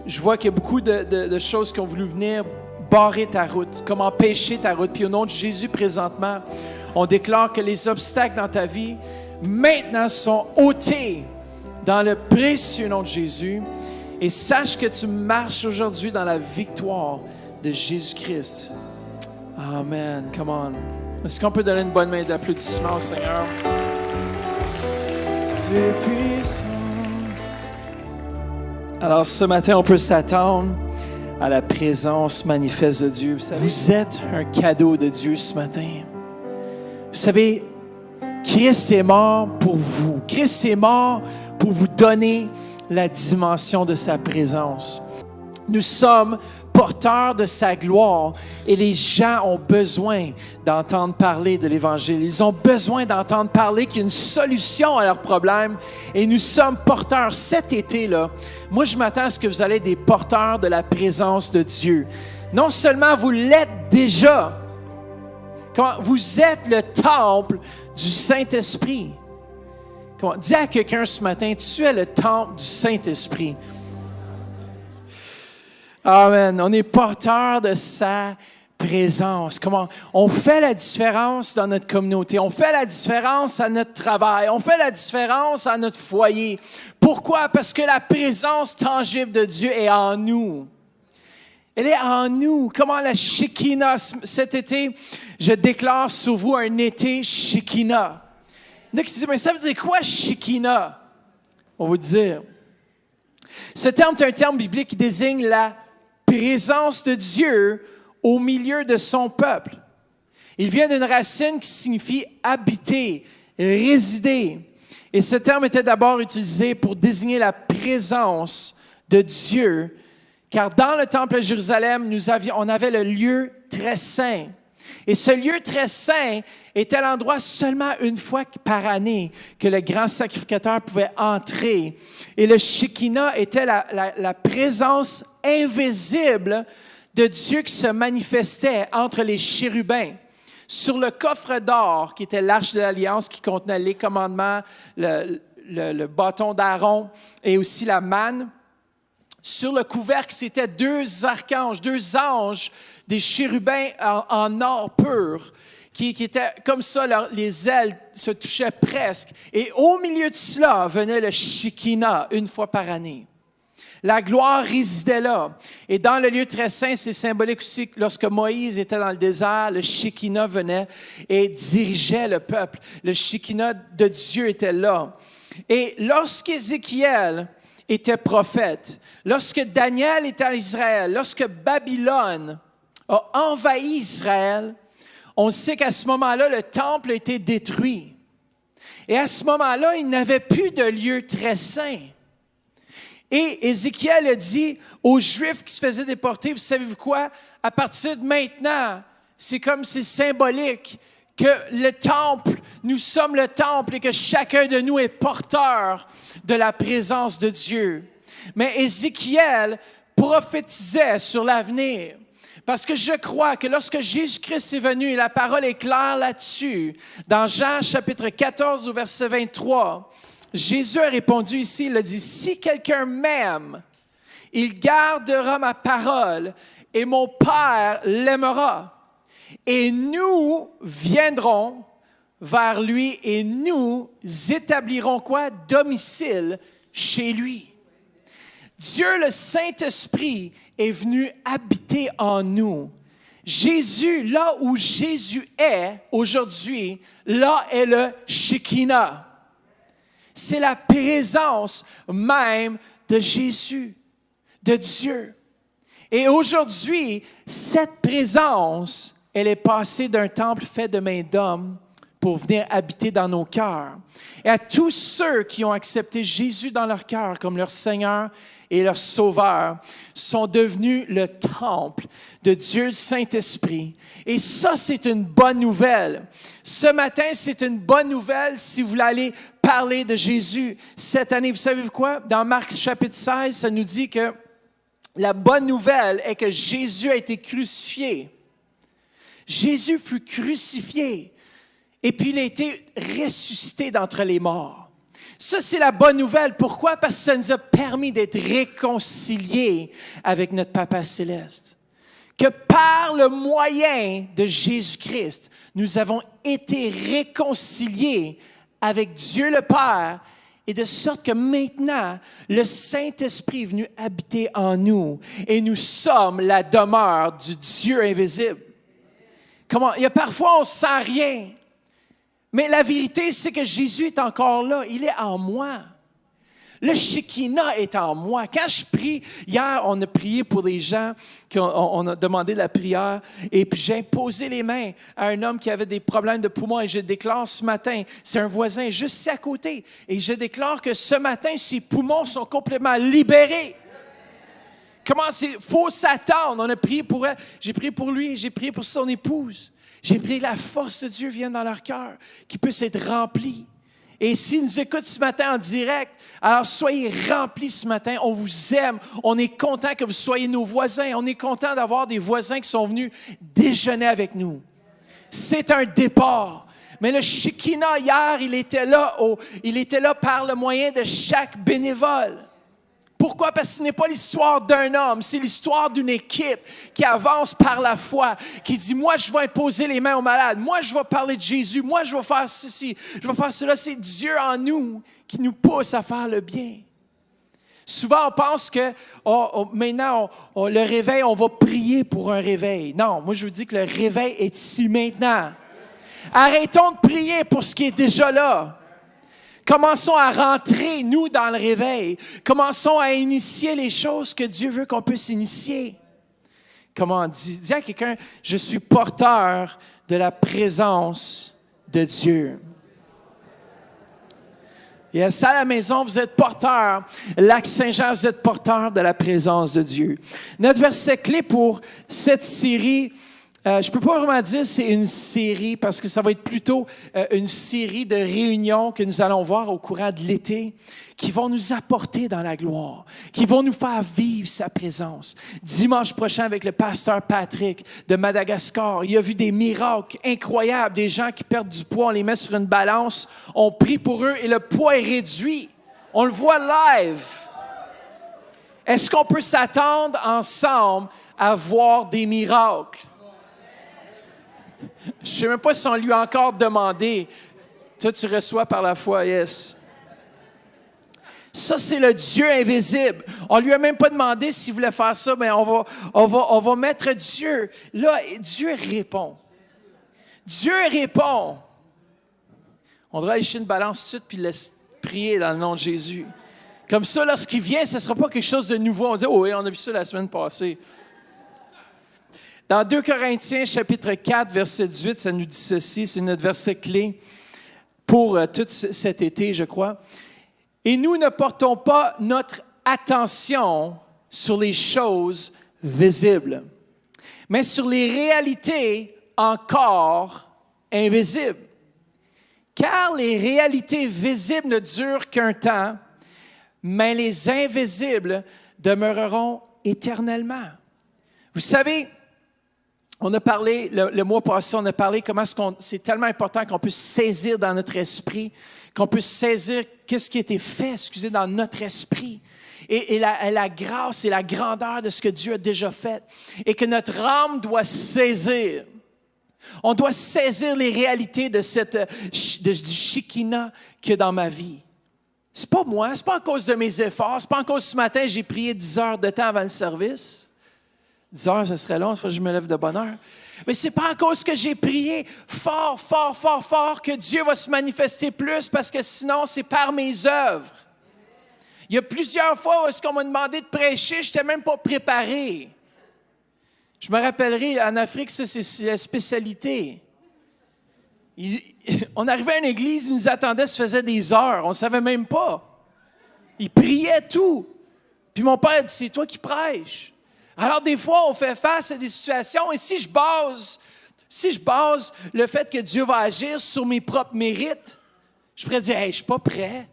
Je vois qu'il y a beaucoup de choses qui ont voulu venir barrer ta route, comme empêcher ta route. Puis au nom de Jésus présentement, on déclare que les obstacles dans ta vie maintenant sont ôtés dans le précieux nom de Jésus. Et sache que tu marches aujourd'hui dans la victoire de Jésus-Christ. Amen. Come on. Est-ce qu'on peut donner une bonne main d'applaudissement au Seigneur? Dieu puissant. Alors, ce matin, on peut s'attendre à la présence manifeste de Dieu. Vous savez, vous êtes un cadeau de Dieu ce matin. Vous savez, Christ est mort pour vous. Christ est mort pour vous donner la dimension de sa présence. Nous sommes porteurs de sa gloire et les gens ont besoin d'entendre parler de l'Évangile. Ils ont besoin d'entendre parler qu'il y a une solution à leurs problèmes et nous sommes porteurs. Cet été-là, moi je m'attends à ce que vous allez être des porteurs de la présence de Dieu. Non seulement vous l'êtes déjà, vous êtes le temple du Saint-Esprit. Dis à quelqu'un ce matin, tu es le temple du Saint-Esprit. Amen. On est porteur de sa présence. Comment on fait la différence dans notre communauté. On fait la différence à notre travail. On fait la différence à notre foyer. Pourquoi? Parce que la présence tangible de Dieu est en nous. Elle est en nous. Comment la Shekinah, cet été, je déclare sur vous un été Shekinah. Il y en a qui se disent, mais ça veut dire quoi Shekinah? On va vous dire. Ce terme est un terme biblique qui désigne la présence de Dieu au milieu de son peuple. Il vient d'une racine qui signifie habiter, résider. Et ce terme était d'abord utilisé pour désigner la présence de Dieu, car dans le temple à Jérusalem, on avait le lieu très saint. Et ce lieu très saint était l'endroit seulement une fois par année que le grand sacrificateur pouvait entrer. Et le Shekinah était la présence invisible de Dieu qui se manifestait entre les chérubins. Sur le coffre d'or, qui était l'arche de l'Alliance, qui contenait les commandements, le bâton d'Aaron et aussi la manne. Sur le couvercle, c'était deux archanges, deux anges, des chérubins en or pur, qui étaient comme ça, les ailes se touchaient presque. Et au milieu de cela venait le Shekinah une fois par année. La gloire résidait là. Et dans le lieu très saint, c'est symbolique aussi que lorsque Moïse était dans le désert, le Shekinah venait et dirigeait le peuple. Le Shekinah de Dieu était là. Et lorsqu'Ézéchiel était prophète, lorsque Daniel était en Israël, lorsque Babylone a envahi Israël, on sait qu'à ce moment-là, le temple a été détruit. Et à ce moment-là, il n'avait plus de lieu très saint. Et Ézéchiel a dit aux Juifs qui se faisaient déporter, vous savez quoi? À partir de maintenant, c'est symbolique que le temple, nous sommes le temple et que chacun de nous est porteur de la présence de Dieu. Mais Ézéchiel prophétisait sur l'avenir. Parce que je crois que lorsque Jésus-Christ est venu, et la parole est claire là-dessus, dans Jean chapitre 14 au verset 23, Jésus a répondu ici, il a dit, « Si quelqu'un m'aime, il gardera ma parole et mon Père l'aimera. Et nous viendrons vers lui et nous établirons quoi? Domicile chez lui. » Dieu, le Saint-Esprit, est venu habiter en nous. Jésus, là où Jésus est aujourd'hui, là est le Shekinah. C'est la présence même de Jésus, de Dieu. Et aujourd'hui, cette présence, elle est passée d'un temple fait de mains d'hommes pour venir habiter dans nos cœurs. Et à tous ceux qui ont accepté Jésus dans leur cœur comme leur Seigneur et leur Sauveur, sont devenus le temple de Dieu le Saint-Esprit. Et ça, c'est une bonne nouvelle. Ce matin, c'est une bonne nouvelle si vous voulez aller parler de Jésus cette année. Vous savez quoi? Dans Marc chapitre 16, ça nous dit que la bonne nouvelle est que Jésus a été crucifié. Jésus fut crucifié et puis il a été ressuscité d'entre les morts. Ça, c'est la bonne nouvelle. Pourquoi? Parce que ça nous a permis d'être réconciliés avec notre Papa Céleste. Que par le moyen de Jésus-Christ, nous avons été réconciliés avec Dieu le Père, et de sorte que maintenant, le Saint-Esprit est venu habiter en nous et nous sommes la demeure du Dieu invisible. Il y a parfois, on ne sent rien. Mais la vérité, c'est que Jésus est encore là. Il est en moi. Le Shekinah est en moi. Quand je prie, hier, on a prié pour des gens, on a demandé la prière, et puis j'ai imposé les mains à un homme qui avait des problèmes de poumons, et je déclare ce matin, c'est un voisin juste ici à côté, et je déclare que ce matin, ses poumons sont complètement libérés. Comment il faut s'attendre. On a prié pour elle. J'ai prié pour lui. J'ai prié pour son épouse. J'ai prié que la force de Dieu vienne dans leur cœur, qu'ils puissent être remplis. Et s'ils nous écoutent ce matin en direct, alors soyez remplis ce matin. On vous aime. On est content que vous soyez nos voisins. On est content d'avoir des voisins qui sont venus déjeuner avec nous. C'est un départ. Mais le Shekinah, hier, il était là par le moyen de chaque bénévole. Pourquoi? Parce que ce n'est pas l'histoire d'un homme, c'est l'histoire d'une équipe qui avance par la foi, qui dit, moi, je vais imposer les mains aux malades, moi, je vais parler de Jésus, moi, je vais faire ceci, je vais faire cela. C'est Dieu en nous qui nous pousse à faire le bien. Souvent, on pense que maintenant, le réveil, on va prier pour un réveil. Non, moi, je vous dis que le réveil est ici maintenant. Arrêtons de prier pour ce qui est déjà là. Commençons à rentrer, nous, dans le réveil. Commençons à initier les choses que Dieu veut qu'on puisse initier. Comment on dit? Dis à quelqu'un, je suis porteur de la présence de Dieu. Et ça, à la maison, vous êtes porteur. Lac-Saint-Jean, vous êtes porteur de la présence de Dieu. Notre verset clé pour cette série, je ne peux pas vraiment dire que c'est une série parce que ça va être plutôt une série de réunions que nous allons voir au courant de l'été qui vont nous apporter dans la gloire, qui vont nous faire vivre sa présence. Dimanche prochain avec le pasteur Patrick de Madagascar, il a vu des miracles incroyables, des gens qui perdent du poids, on les met sur une balance, on prie pour eux et le poids est réduit. On le voit live. Est-ce qu'on peut s'attendre ensemble à voir des miracles? Je ne sais même pas si on lui a encore demandé. Toi, tu reçois par la foi, yes. Ça, c'est le Dieu invisible. On ne lui a même pas demandé s'il voulait faire ça, mais on va mettre Dieu. Là, Dieu répond. Dieu répond. On devrait aller chez une balance tout de suite puis le laisser prier dans le nom de Jésus. Comme ça, lorsqu'il vient, ce ne sera pas quelque chose de nouveau. On dit, oh oui, on a vu ça la semaine passée. Dans 2 Corinthiens, chapitre 4, verset 18, ça nous dit ceci, c'est notre verset clé pour tout cet été, je crois. « Et nous ne portons pas notre attention sur les choses visibles, mais sur les réalités encore invisibles. Car les réalités visibles ne durent qu'un temps, mais les invisibles demeureront éternellement. » Vous savez, on a parlé, le mois passé, on a parlé comment c'est tellement important qu'on puisse saisir dans notre esprit, qu'on puisse saisir qu'est-ce qui a été fait, dans notre esprit. Et la grâce et la grandeur de ce que Dieu a déjà fait. Et que notre âme doit saisir. On doit saisir les réalités de du Shekinah qu'il y a dans ma vie. C'est pas moi, c'est pas à cause de mes efforts, c'est pas à cause ce matin j'ai prié 10 heures de temps avant le service. 10 heures, ce serait long, il faut que je me lève de bonne heure. Mais c'est pas à cause que j'ai prié fort, fort, fort, fort que Dieu va se manifester plus, parce que sinon, c'est par mes œuvres. Il y a plusieurs fois où est-ce qu'on m'a demandé de prêcher, je n'étais même pas préparé. Je me rappellerai, en Afrique, ça, c'est la spécialité. On arrivait à une église, ils nous attendaient, ça faisait des heures, on ne savait même pas. Ils priaient tout. Puis mon père dit, c'est toi qui prêches. Alors, des fois, on fait face à des situations et si je base le fait que Dieu va agir sur mes propres mérites, je pourrais dire, hey, je ne suis pas prêt.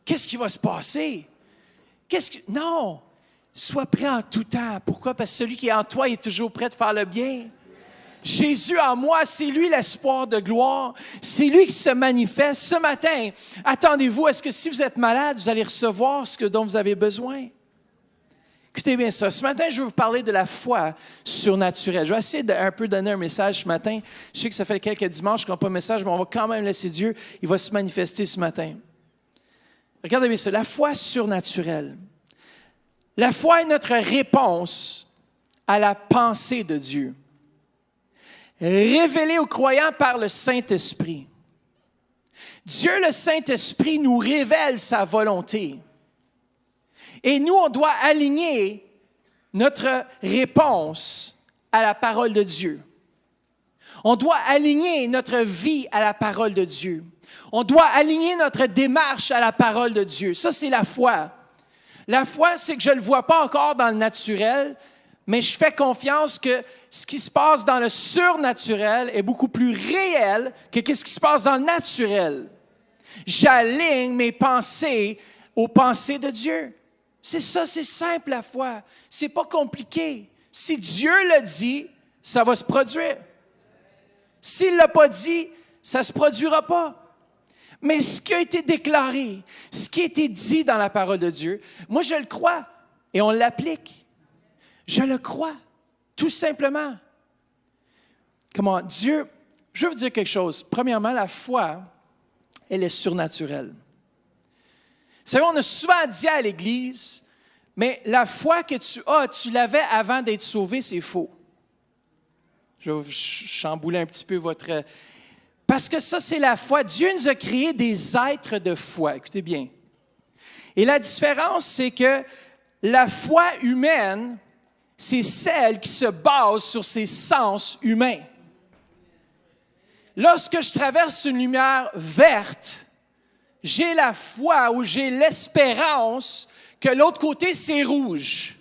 Qu'est-ce qui va se passer? Non! Sois prêt en tout temps. Pourquoi? Parce que celui qui est en toi, il est toujours prêt de faire le bien. Jésus en moi, c'est lui l'espoir de gloire. C'est lui qui se manifeste. Ce matin, attendez-vous, est-ce que si vous êtes malade, vous allez recevoir ce dont vous avez besoin? Écoutez bien ça. Ce matin, je vais vous parler de la foi surnaturelle. Je vais essayer de un peu donner un message ce matin. Je sais que ça fait quelques dimanches qu'on n'a pas de message, mais on va quand même laisser Dieu. Il va se manifester ce matin. Regardez bien ça. La foi surnaturelle. La foi est notre réponse à la pensée de Dieu, révélée aux croyants par le Saint-Esprit. Dieu, le Saint-Esprit, nous révèle sa volonté. Et nous, on doit aligner notre réponse à la parole de Dieu. On doit aligner notre vie à la parole de Dieu. On doit aligner notre démarche à la parole de Dieu. Ça, c'est la foi. La foi, c'est que je ne le vois pas encore dans le naturel, mais je fais confiance que ce qui se passe dans le surnaturel est beaucoup plus réel que ce qui se passe dans le naturel. J'aligne mes pensées aux pensées de Dieu. C'est ça, c'est simple la foi. C'est pas compliqué. Si Dieu le dit, ça va se produire. S'il ne l'a pas dit, ça ne se produira pas. Mais ce qui a été déclaré, ce qui a été dit dans la parole de Dieu, moi je le crois et on l'applique. Je le crois, tout simplement. Comment Dieu, je veux vous dire quelque chose. Premièrement, la foi, elle est surnaturelle. Vous savez, on a souvent dit à l'Église, mais la foi que tu as, tu l'avais avant d'être sauvé, c'est faux. Je vais chambouler un petit peu votre... Parce que ça, c'est la foi. Dieu nous a créé des êtres de foi. Écoutez bien. Et la différence, c'est que la foi humaine, c'est celle qui se base sur ses sens humains. Lorsque je traverse une lumière verte, j'ai la foi ou j'ai l'espérance que l'autre côté, c'est rouge.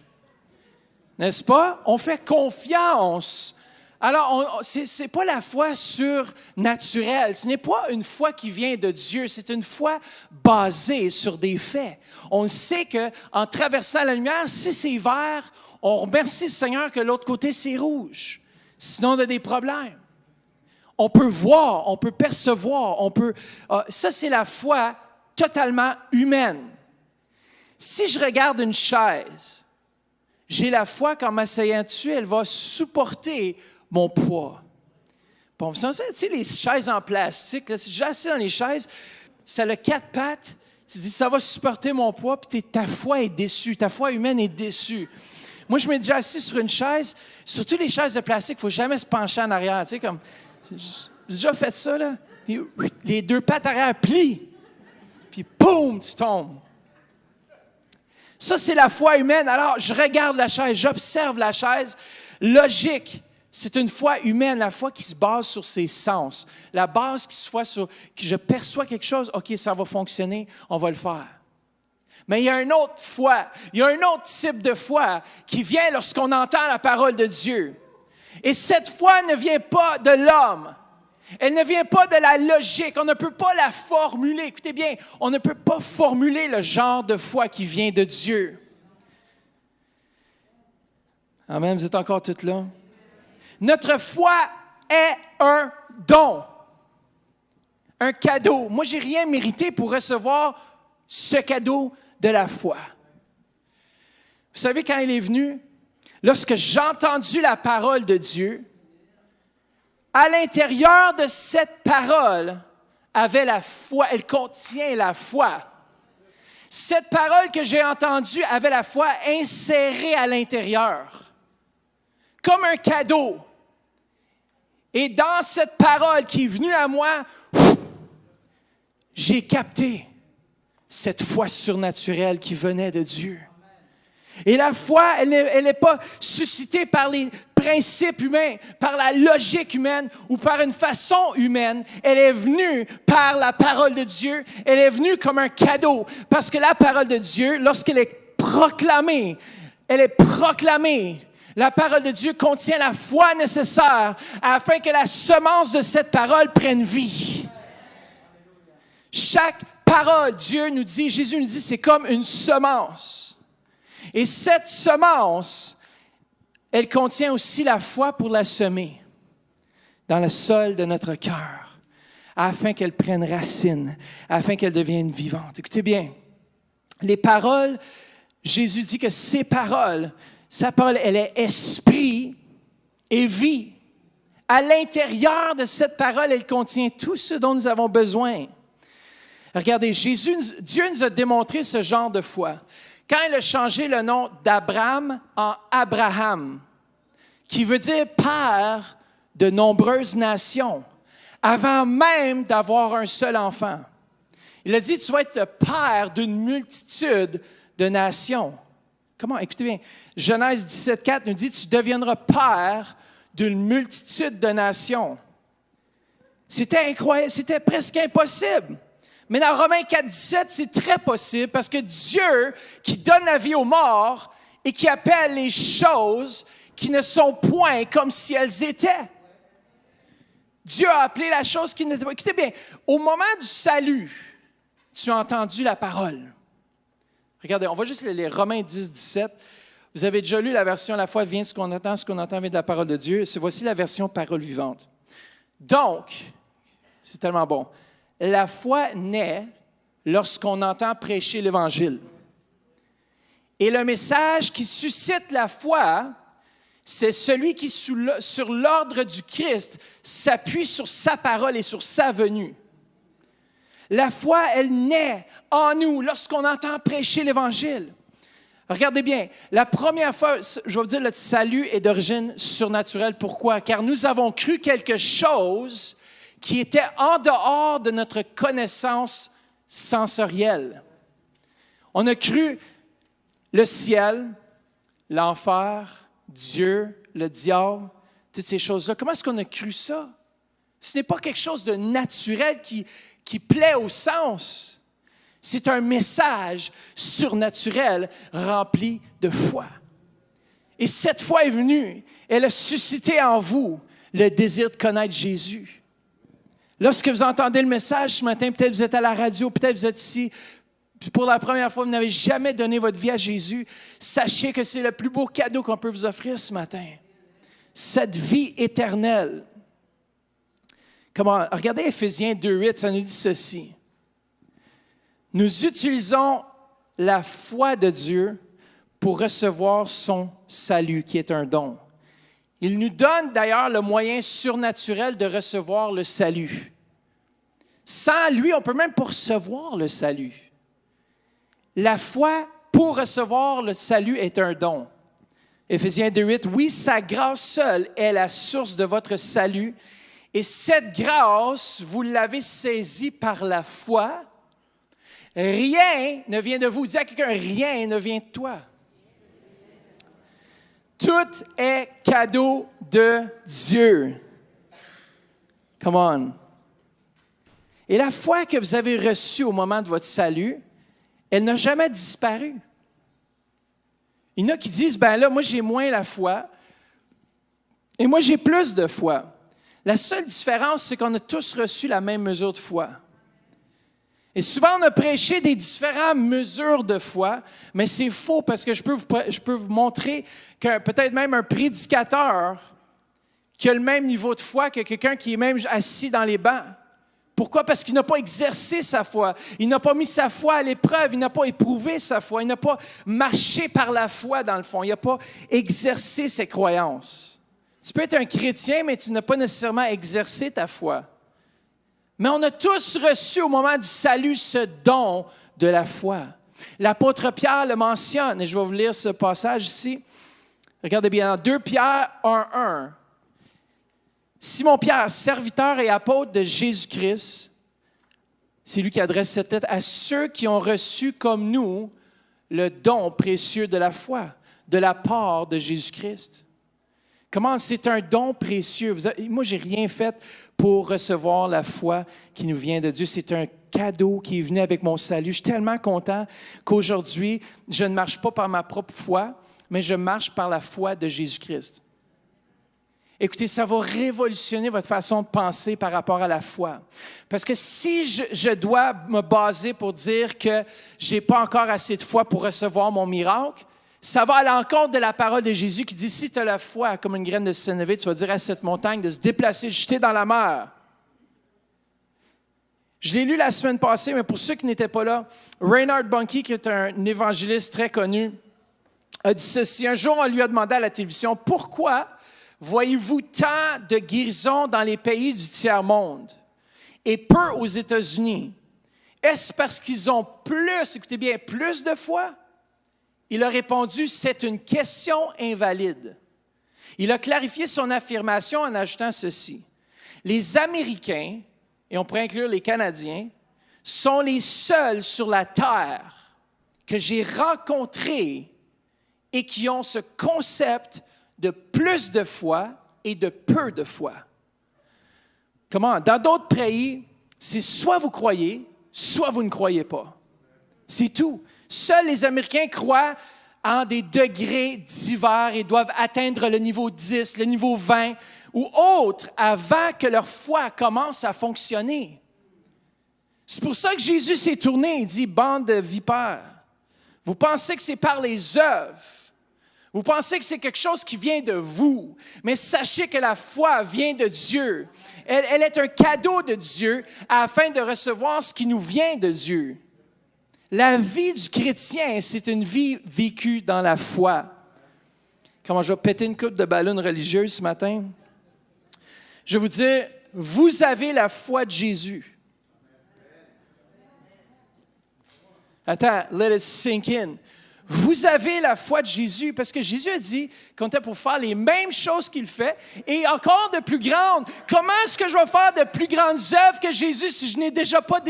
N'est-ce pas? On fait confiance. Alors, ce n'est pas la foi surnaturelle. Ce n'est pas une foi qui vient de Dieu. C'est une foi basée sur des faits. On sait qu'en traversant la lumière, si c'est vert, on remercie le Seigneur que l'autre côté, c'est rouge. Sinon, on a des problèmes. On peut voir, on peut percevoir, ça, c'est la foi totalement humaine. Si je regarde une chaise, j'ai la foi qu'en m'asseyant dessus, elle va supporter mon poids. Bon, vous savez, tu sais, les chaises en plastique, là, si je suis assis dans les chaises, ça a 4 pattes, tu dis, ça va supporter mon poids, puis ta foi est déçue, ta foi humaine est déçue. Moi, je m'ai déjà assis sur une chaise, surtout les chaises de plastique, il ne faut jamais se pencher en arrière, tu sais, comme, j'ai déjà fait ça, là, puis les 2 pattes arrière plient, puis boum, tu tombes. Ça, c'est la foi humaine. Alors, je regarde la chaise, j'observe la chaise. Logique, c'est une foi humaine, la foi qui se base sur ses sens. La base qui se fait sur, que je perçois quelque chose, OK, ça va fonctionner, on va le faire. Mais il y a une autre foi, il y a un autre type de foi qui vient lorsqu'on entend la parole de Dieu. Et cette foi ne vient pas de l'homme. Elle ne vient pas de la logique. On ne peut pas la formuler. Écoutez bien, on ne peut pas formuler le genre de foi qui vient de Dieu. Amen, vous êtes encore toutes là? Notre foi est un don, un cadeau. Moi, je n'ai rien mérité pour recevoir ce cadeau de la foi. Vous savez, quand il est venu, lorsque j'ai entendu la parole de Dieu, à l'intérieur de cette parole avait la foi, elle contient la foi. Cette parole que j'ai entendue avait la foi insérée à l'intérieur, comme un cadeau. Et dans cette parole qui est venue à moi, j'ai capté cette foi surnaturelle qui venait de Dieu. Et la foi, elle n'est pas suscitée par les principes humains, par la logique humaine ou par une façon humaine. Elle est venue par la parole de Dieu. Elle est venue comme un cadeau. Parce que la parole de Dieu, lorsqu'elle est proclamée, la parole de Dieu contient la foi nécessaire afin que la semence de cette parole prenne vie. Chaque parole, Dieu nous dit, Jésus nous dit, c'est comme une semence. Et cette semence, elle contient aussi la foi pour la semer dans le sol de notre cœur, afin qu'elle prenne racine, afin qu'elle devienne vivante. Écoutez bien, les paroles, Jésus dit que ces paroles, sa parole, elle est esprit et vie. À l'intérieur de cette parole, elle contient tout ce dont nous avons besoin. Regardez, Dieu nous a démontré ce genre de foi. Quand il a changé le nom d'Abraham en Abraham, qui veut dire père de nombreuses nations, avant même d'avoir un seul enfant. Il a dit, tu vas être le père d'une multitude de nations. Comment? Écoutez bien, Genèse 17,4 nous dit, tu deviendras père d'une multitude de nations. C'était incroyable, c'était presque impossible. Mais dans Romains 4, 17, c'est très possible parce que Dieu, qui donne la vie aux morts et qui appelle les choses qui ne sont point comme si elles étaient. Dieu a appelé la chose qui n'était pas. Écoutez bien, au moment du salut, tu as entendu la parole. Regardez, on va juste les Romains 10, 17. Vous avez déjà lu la version « La foi vient de ce qu'on entend vient de la parole de Dieu ». Voici la version « Parole vivante ». Donc, c'est tellement bon, la foi naît lorsqu'on entend prêcher l'Évangile. Et le message qui suscite la foi, c'est celui qui, sur l'ordre du Christ, s'appuie sur sa parole et sur sa venue. La foi, elle naît en nous lorsqu'on entend prêcher l'Évangile. Regardez bien, la première fois, je vais vous dire, le salut est d'origine surnaturelle. Pourquoi? Car nous avons cru quelque chose qui était en dehors de notre connaissance sensorielle. On a cru le ciel, l'enfer, Dieu, le diable, toutes ces choses-là. Comment est-ce qu'on a cru ça? Ce n'est pas quelque chose de naturel qui plaît au sens. C'est un message surnaturel rempli de foi. Et cette foi est venue, elle a suscité en vous le désir de connaître Jésus. Lorsque vous entendez le message ce matin, peut-être vous êtes à la radio, peut-être vous êtes ici, puis pour la première fois, vous n'avez jamais donné votre vie à Jésus, sachez que c'est le plus beau cadeau qu'on peut vous offrir ce matin. Cette vie éternelle. Regardez Éphésiens 2:8, ça nous dit ceci. Nous utilisons la foi de Dieu pour recevoir son salut, qui est un don. Il nous donne d'ailleurs le moyen surnaturel de recevoir le salut. Sans lui, on ne peut même pas recevoir le salut. La foi pour recevoir le salut est un don. Éphésiens 2:8, oui, sa grâce seule est la source de votre salut. Et cette grâce, vous l'avez saisie par la foi. Rien ne vient de vous. Dis à quelqu'un, rien ne vient de toi. Tout est cadeau de Dieu. Come on. Et la foi que vous avez reçue au moment de votre salut, elle n'a jamais disparu. Il y en a qui disent, ben là, moi j'ai moins la foi et moi j'ai plus de foi. La seule différence, c'est qu'on a tous reçu la même mesure de foi. Et souvent, on a prêché des différentes mesures de foi, mais c'est faux parce que je peux vous montrer que peut-être même un prédicateur qui a le même niveau de foi que quelqu'un qui est même assis dans les bancs. Pourquoi? Parce qu'il n'a pas exercé sa foi. Il n'a pas mis sa foi à l'épreuve. Il n'a pas éprouvé sa foi. Il n'a pas marché par la foi, dans le fond. Il n'a pas exercé ses croyances. Tu peux être un chrétien, mais tu n'as pas nécessairement exercé ta foi. Mais on a tous reçu au moment du salut ce don de la foi. L'apôtre Pierre le mentionne, et je vais vous lire ce passage ici. Regardez bien, dans 2 Pierre 1:1. Simon Pierre, serviteur et apôtre de Jésus-Christ, c'est lui qui adresse cette lettre à ceux qui ont reçu comme nous le don précieux de la foi, de la part de Jésus-Christ. Comment c'est un don précieux. Moi, je n'ai rien fait pour recevoir la foi qui nous vient de Dieu. C'est un cadeau qui est venu avec mon salut. Je suis tellement content qu'aujourd'hui, je ne marche pas par ma propre foi, mais je marche par la foi de Jésus-Christ. Écoutez, ça va révolutionner votre façon de penser par rapport à la foi. Parce que si je dois me baser pour dire que je n'ai pas encore assez de foi pour recevoir mon miracle, ça va à l'encontre de la parole de Jésus qui dit, si tu as la foi comme une graine de sénévé, tu vas dire à cette montagne de se déplacer, jeter dans la mer. Je l'ai lu la semaine passée, mais pour ceux qui n'étaient pas là, Reinhard Bonnke, qui est un évangéliste très connu, a dit ceci. Un jour, on lui a demandé à la télévision, pourquoi voyez-vous tant de guérisons dans les pays du tiers-monde et peu aux États-Unis? Est-ce parce qu'ils ont plus, écoutez bien, plus de foi? Il a répondu, c'est une question invalide. Il a clarifié son affirmation en ajoutant ceci. Les Américains, et on pourrait inclure les Canadiens, sont les seuls sur la terre que j'ai rencontrés et qui ont ce concept de plus de foi et de peu de foi. Comment? Dans d'autres pays, c'est soit vous croyez, soit vous ne croyez pas. C'est tout. Seuls les Américains croient en des degrés divers et doivent atteindre le niveau 10, le niveau 20 ou autre avant que leur foi commence à fonctionner. C'est pour ça que Jésus s'est tourné et dit, « Bande de vipères, vous pensez que c'est par les œuvres. Vous pensez que c'est quelque chose qui vient de vous. Mais sachez que la foi vient de Dieu. Elle est un cadeau de Dieu afin de recevoir ce qui nous vient de Dieu. » La vie du chrétien, c'est une vie vécue dans la foi. Comment je vais péter une coupe de ballon religieuse ce matin? Je vais vous dire, vous avez la foi de Jésus. Attends, let it sink in. Vous avez la foi de Jésus parce que Jésus a dit qu'on était pour faire les mêmes choses qu'il fait et encore de plus grandes. Comment est-ce que je vais faire de plus grandes œuvres que Jésus si je n'ai pas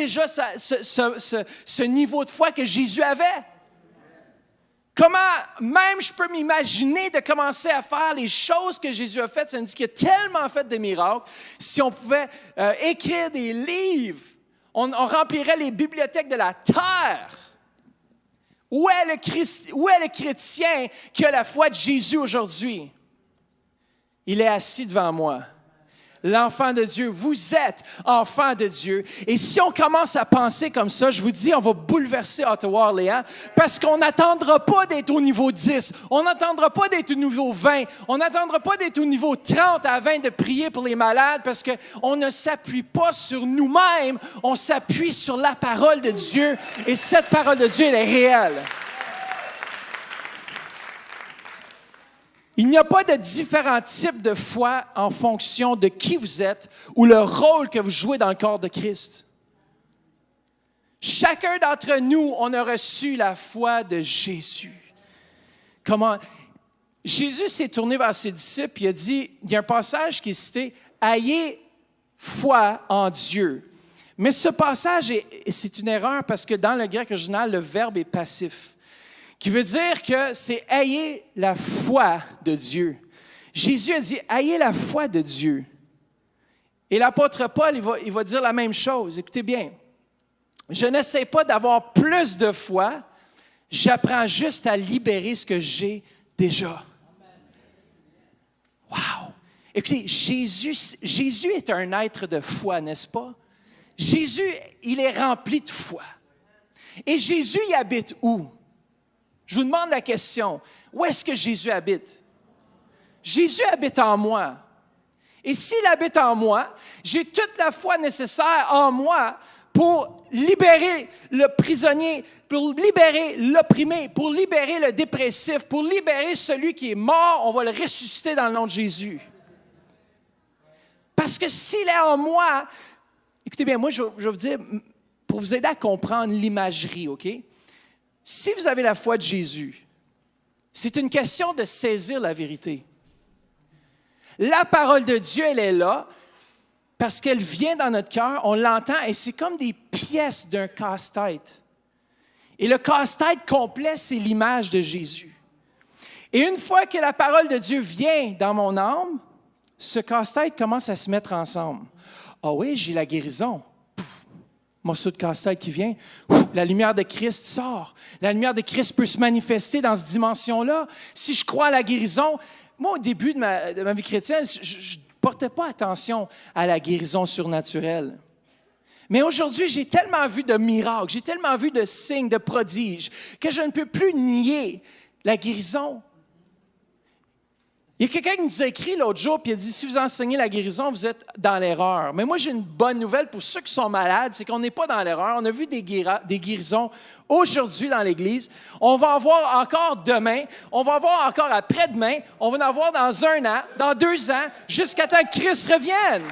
ce niveau de foi que Jésus avait? Comment même je peux m'imaginer de commencer à faire les choses que Jésus a faites? Ça nous dit qu'il a tellement fait de miracles. Si on pouvait écrire des livres, on remplirait les bibliothèques de la terre. Où est le chrétien qui a la foi de Jésus aujourd'hui? Il est assis devant moi. L'enfant de Dieu, vous êtes enfant de Dieu. Et si on commence à penser comme ça, je vous dis, on va bouleverser Ottawa-Orléans parce qu'on n'attendra pas d'être au niveau 10, on n'attendra pas d'être au niveau 20, on n'attendra pas d'être au niveau 30 avant de prier pour les malades parce qu'on ne s'appuie pas sur nous-mêmes, on s'appuie sur la parole de Dieu et cette parole de Dieu, elle est réelle. Il n'y a pas de différents types de foi en fonction de qui vous êtes ou le rôle que vous jouez dans le corps de Christ. Chacun d'entre nous, on a reçu la foi de Jésus. Comment? Jésus s'est tourné vers ses disciples et a dit, il y a un passage qui est cité, « Ayez foi en Dieu ». Mais ce passage, c'est une erreur parce que dans le grec original, le verbe est passif. Qui veut dire que c'est « ayez la foi de Dieu ». Jésus a dit « ayez la foi de Dieu ». Et l'apôtre Paul, il va dire la même chose. Écoutez bien, je n'essaie pas d'avoir plus de foi, j'apprends juste à libérer ce que j'ai déjà. Wow! Écoutez, Jésus est un être de foi, n'est-ce pas? Jésus, il est rempli de foi. Et Jésus, il habite où? Je vous demande la question, où est-ce que Jésus habite? Jésus habite en moi. Et s'il habite en moi, j'ai toute la foi nécessaire en moi pour libérer le prisonnier, pour libérer l'opprimé, pour libérer le dépressif, pour libérer celui qui est mort, on va le ressusciter dans le nom de Jésus. Parce que s'il est en moi, écoutez bien, moi je vais vous dire, pour vous aider à comprendre l'imagerie, OK? Si vous avez la foi de Jésus, c'est une question de saisir la vérité. La parole de Dieu, elle est là parce qu'elle vient dans notre cœur, on l'entend et c'est comme des pièces d'un casse-tête. Et le casse-tête complet, c'est l'image de Jésus. Et une fois que la parole de Dieu vient dans mon âme, ce casse-tête commence à se mettre ensemble. Ah oui, j'ai la guérison. Morceau de casse-tête qui vient, la lumière de Christ sort. La lumière de Christ peut se manifester dans cette dimension-là. Si je crois à la guérison, moi, au début de ma vie chrétienne, je ne portais pas attention à la guérison surnaturelle. Mais aujourd'hui, j'ai tellement vu de miracles, j'ai tellement vu de signes, de prodiges, que je ne peux plus nier la guérison. Il y a quelqu'un qui nous a écrit l'autre jour, puis il a dit, si vous enseignez la guérison, vous êtes dans l'erreur. Mais moi, j'ai une bonne nouvelle pour ceux qui sont malades, c'est qu'on n'est pas dans l'erreur. On a vu des guérisons aujourd'hui dans l'Église. On va en voir encore demain, on va en voir encore après-demain, on va en avoir dans 1 an, dans 2 ans, jusqu'à temps que Christ revienne.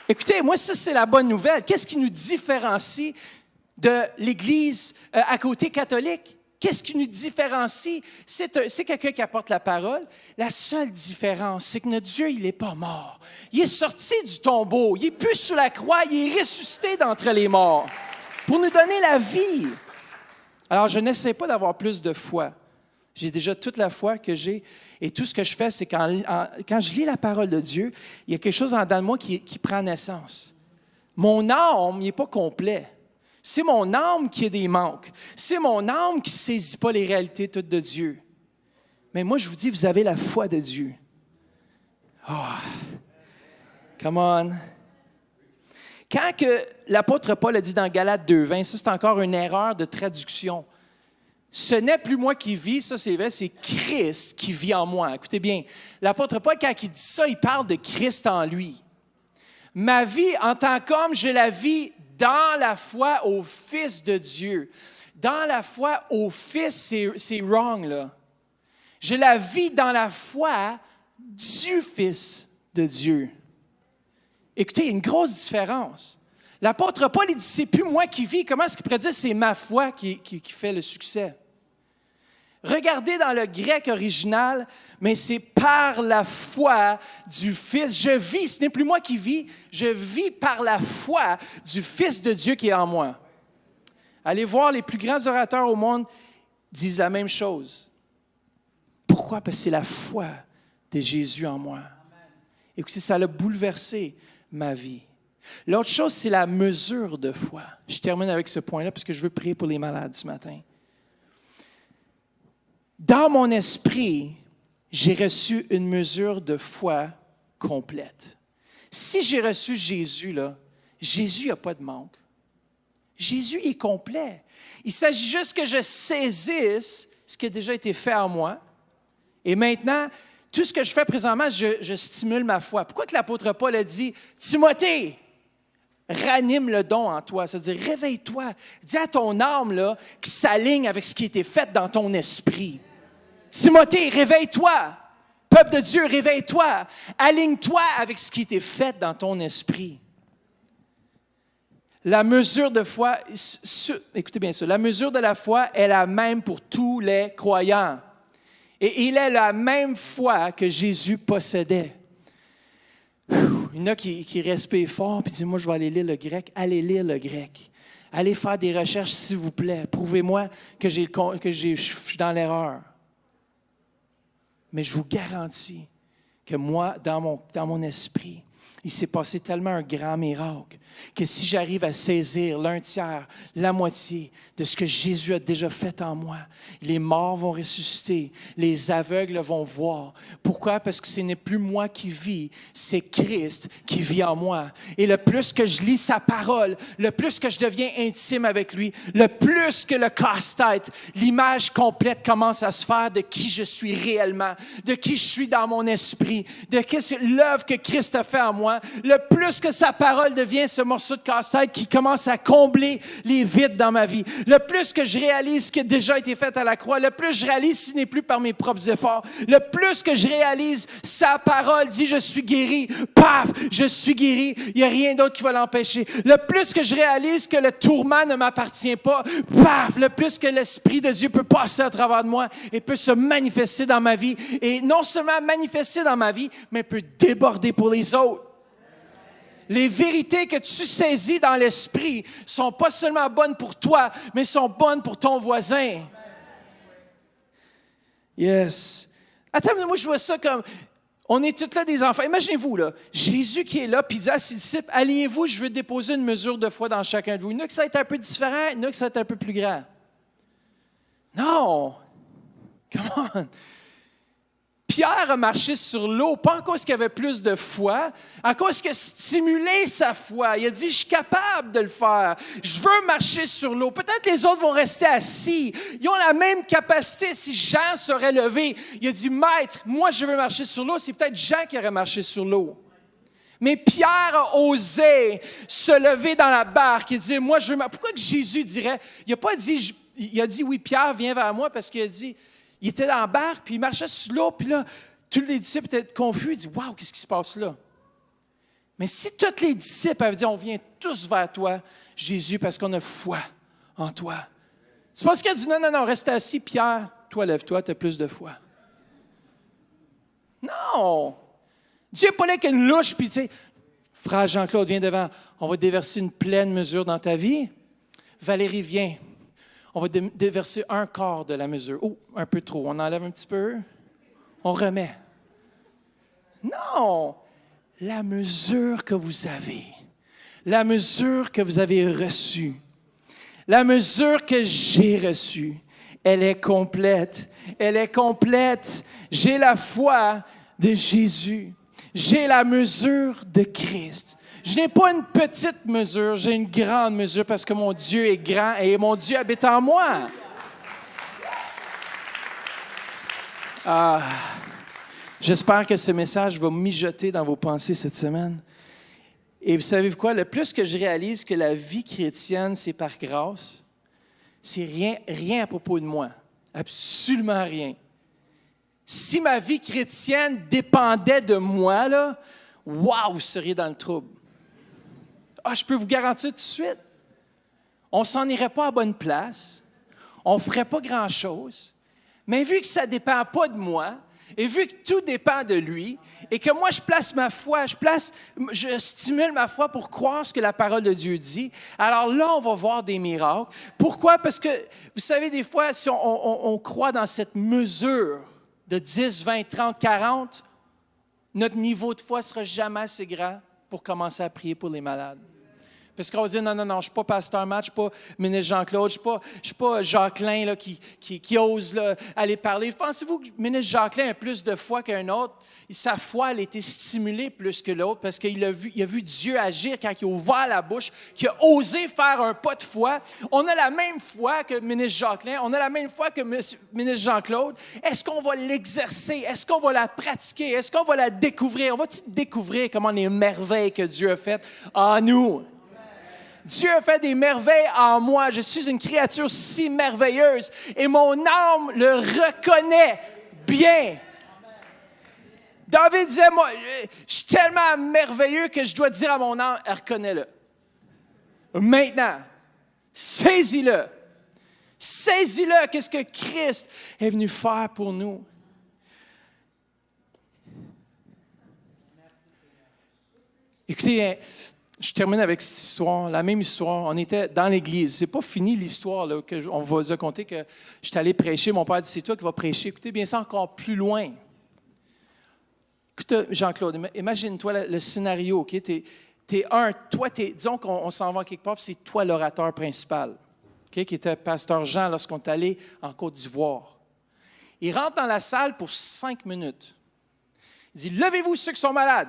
Écoutez, moi, ça, c'est la bonne nouvelle. Qu'est-ce qui nous différencie de l'Église à côté catholique? Qu'est-ce qui nous différencie? C'est quelqu'un qui apporte la parole. La seule différence, c'est que notre Dieu, il n'est pas mort. Il est sorti du tombeau. Il n'est plus sous la croix. Il est ressuscité d'entre les morts pour nous donner la vie. Alors, je n'essaie pas d'avoir plus de foi. J'ai déjà toute la foi que j'ai. Et tout ce que je fais, c'est quand je lis la parole de Dieu, il y a quelque chose en dedans de moi qui prend naissance. Mon âme, il n'est pas complet. C'est mon âme qui a des manques. C'est mon âme qui ne saisit pas les réalités toutes de Dieu. Mais moi, je vous dis, vous avez la foi de Dieu. Oh, come on. Quand que l'apôtre Paul a dit dans Galates 2:20, ça c'est encore une erreur de traduction. Ce n'est plus moi qui vis, ça c'est vrai, c'est Christ qui vit en moi. Écoutez bien, l'apôtre Paul, quand il dit ça, il parle de Christ en lui. Ma vie en tant qu'homme, je la vis dans la foi au Fils de Dieu. Dans la foi au Fils, c'est wrong, là. Je la vis dans la foi du Fils de Dieu. Écoutez, il y a une grosse différence. L'apôtre Paul, il dit, c'est plus moi qui vis. Comment est-ce qu'il pourrait dire, c'est ma foi qui fait le succès? Regardez dans le grec original, mais c'est par la foi du Fils. Je vis, ce n'est plus moi qui vis, je vis par la foi du Fils de Dieu qui est en moi. Allez voir, les plus grands orateurs au monde disent la même chose. Pourquoi? Parce que c'est la foi de Jésus en moi. Écoutez, ça a bouleversé ma vie. L'autre chose, c'est la mesure de foi. Je termine avec ce point-là parce que je veux prier pour les malades ce matin. Dans mon esprit, j'ai reçu une mesure de foi complète. Si j'ai reçu Jésus, là, Jésus n'a pas de manque. Jésus est complet. Il s'agit juste que je saisisse ce qui a déjà été fait en moi. Et maintenant, tout ce que je fais présentement, je stimule ma foi. Pourquoi que l'apôtre Paul a dit « Timothée, ranime le don en toi. » C'est-à-dire, réveille-toi. Dis à ton âme là, qui s'aligne avec ce qui a été fait dans ton esprit. Timothée, réveille-toi. Peuple de Dieu, réveille-toi. Aligne-toi avec ce qui a été fait dans ton esprit. La mesure de foi, écoutez bien ça, la mesure de la foi est la même pour tous les croyants. Et il est la même foi que Jésus possédait. Il y en a qui respirent fort et disent, moi, je vais aller lire le grec. Allez lire le grec. Allez faire des recherches, s'il vous plaît. Prouvez-moi que je suis dans l'erreur. Mais je vous garantis que moi, dans mon esprit, il s'est passé tellement un grand miracle que si j'arrive à saisir l'un tiers, la moitié de ce que Jésus a déjà fait en moi, les morts vont ressusciter, les aveugles vont voir. Pourquoi? Parce que ce n'est plus moi qui vis, c'est Christ qui vit en moi. Et le plus que je lis sa parole, le plus que je deviens intime avec lui, le plus que le casse-tête, l'image complète commence à se faire de qui je suis réellement, de qui je suis dans mon esprit, de l'œuvre que Christ a fait en moi, le plus que sa parole devient ce morceau de casse-tête qui commence à combler les vides dans ma vie. Le plus que je réalise ce qui a déjà été fait à la croix, le plus je réalise ce n'est plus par mes propres efforts, le plus que je réalise sa parole dit je suis guéri, paf, je suis guéri, il n'y a rien d'autre qui va l'empêcher. Le plus que je réalise que le tourment ne m'appartient pas, paf, le plus que l'Esprit de Dieu peut passer à travers de moi et peut se manifester dans ma vie. Et non seulement manifester dans ma vie, mais peut déborder pour les autres. Les vérités que tu saisis dans l'esprit sont pas seulement bonnes pour toi, mais sont bonnes pour ton voisin. Yes. Attends, moi je vois ça comme, on est tous là des enfants. Imaginez-vous, là, Jésus qui est là, puis il dit à ses disciples, alignez-vous, je veux déposer une mesure de foi dans chacun de vous. Il y en a que ça va être un peu différent, il y en a que ça va être un peu plus grand. Non! Come on! Pierre a marché sur l'eau, pas en cause qu'il avait plus de foi, en cause qu'il a stimulé sa foi. Il a dit, je suis capable de le faire. Je veux marcher sur l'eau. Peut-être les autres vont rester assis. Ils ont la même capacité si Jean serait levé. Il a dit, maître, moi je veux marcher sur l'eau. C'est peut-être Jean qui aurait marché sur l'eau. Mais Pierre a osé se lever dans la barque et dire, moi je veux marcher. Pourquoi que Jésus dirait, il a dit, oui, Pierre, viens vers moi, parce qu'il a dit, il était dans la barque, puis il marchait sur l'eau, puis là, tous les disciples étaient confus. Ils disent, « Wow, qu'est-ce qui se passe là? » Mais si tous les disciples avaient dit, « On vient tous vers toi, Jésus, parce qu'on a foi en toi. » C'est parce qu'il a dit, « Non, reste assis, Pierre, toi, lève-toi, tu as plus de foi. » Non! Dieu n'est pas là qu'une louche, puis tu sais, « Frère Jean-Claude, viens devant, on va déverser une pleine mesure dans ta vie. Valérie, viens. On va déverser un quart de la mesure. Oh, un peu trop. On enlève un petit peu. On remet. Non! La mesure que vous avez. La mesure que vous avez reçue. La mesure que j'ai reçue. Elle est complète. Elle est complète. J'ai la foi de Jésus. J'ai la mesure de Christ. Je n'ai pas une petite mesure, j'ai une grande mesure parce que mon Dieu est grand et mon Dieu habite en moi. J'espère que ce message va mijoter dans vos pensées cette semaine. Et vous savez quoi? Le plus que je réalise que la vie chrétienne, c'est par grâce, c'est rien à propos de moi. Absolument rien. Si ma vie chrétienne dépendait de moi, là, wow, vous seriez dans le trouble. Je peux vous garantir tout de suite, on ne s'en irait pas à bonne place, on ne ferait pas grand-chose, mais vu que ça ne dépend pas de moi, et vu que tout dépend de lui, et que moi je place ma foi, je stimule ma foi pour croire ce que la parole de Dieu dit, alors là on va voir des miracles. Pourquoi? Parce que, vous savez, des fois, si on croit dans cette mesure de 10, 20, 30, 40, notre niveau de foi ne sera jamais assez grand pour commencer à prier pour les malades. Parce qu'on va dire, non, je ne suis pas pasteur Matt, je ne suis pas ministre Jean-Claude, je ne suis pas Jacqueline là, qui ose là, aller parler. Pensez-vous que ministre Jacqueline a plus de foi qu'un autre? Sa foi, elle a été stimulée plus que l'autre parce qu'il a vu Dieu agir quand il a ouvert la bouche, qu'il a osé faire un pas de foi. On a la même foi que ministre Jacqueline, on a la même foi que ministre Jean-Claude. Est-ce qu'on va l'exercer? Est-ce qu'on va la pratiquer? Est-ce qu'on va la découvrir? On va-t-il découvrir comment les merveilles que Dieu a faites en nous? Dieu a fait des merveilles en moi. Je suis une créature si merveilleuse et mon âme le reconnaît bien. David disait, moi, je suis tellement merveilleux que je dois dire à mon âme, reconnais-le. Maintenant, saisis-le. Saisis-le. Qu'est-ce que Christ est venu faire pour nous? Écoutez, je termine avec cette histoire, la même histoire. On était dans l'église. C'est pas fini l'histoire là, on va vous raconter que j'étais allé prêcher. Mon père dit, c'est toi qui vas prêcher. Écoutez bien ça encore plus loin. Écoute, Jean-Claude, imagine-toi le scénario. Okay? Disons qu'on s'en va quelque part, puis c'est toi l'orateur principal, okay? Qui était pasteur Jean lorsqu'on est allé en Côte d'Ivoire. Il rentre dans la salle pour 5 minutes. Il dit, levez-vous ceux qui sont malades.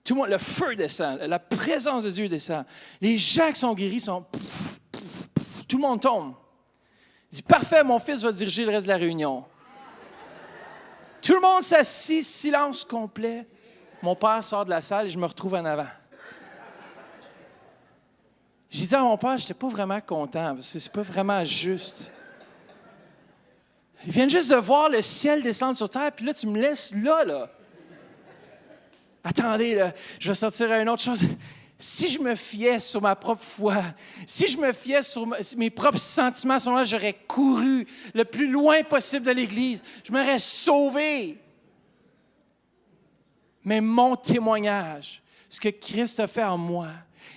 Tout le monde, le feu descend, la présence de Dieu descend. Les gens qui sont guéris sont... tout le monde tombe. Il dit, parfait, mon fils va diriger le reste de la réunion. Tout le monde s'assit, silence complet. Mon père sort de la salle et je me retrouve en avant. J'ai dit à mon père, je n'étais pas vraiment content, parce que c'est pas vraiment juste. Ils viennent juste de voir le ciel descendre sur terre, puis là, tu me laisses là. Attendez, là, je vais sortir à une autre chose. Si je me fiais sur ma propre foi, si je me fiais sur mes propres sentiments, à ce moment-là, j'aurais couru le plus loin possible de l'Église. Je m'aurais sauvé. Mais mon témoignage, ce que Christ a fait en moi,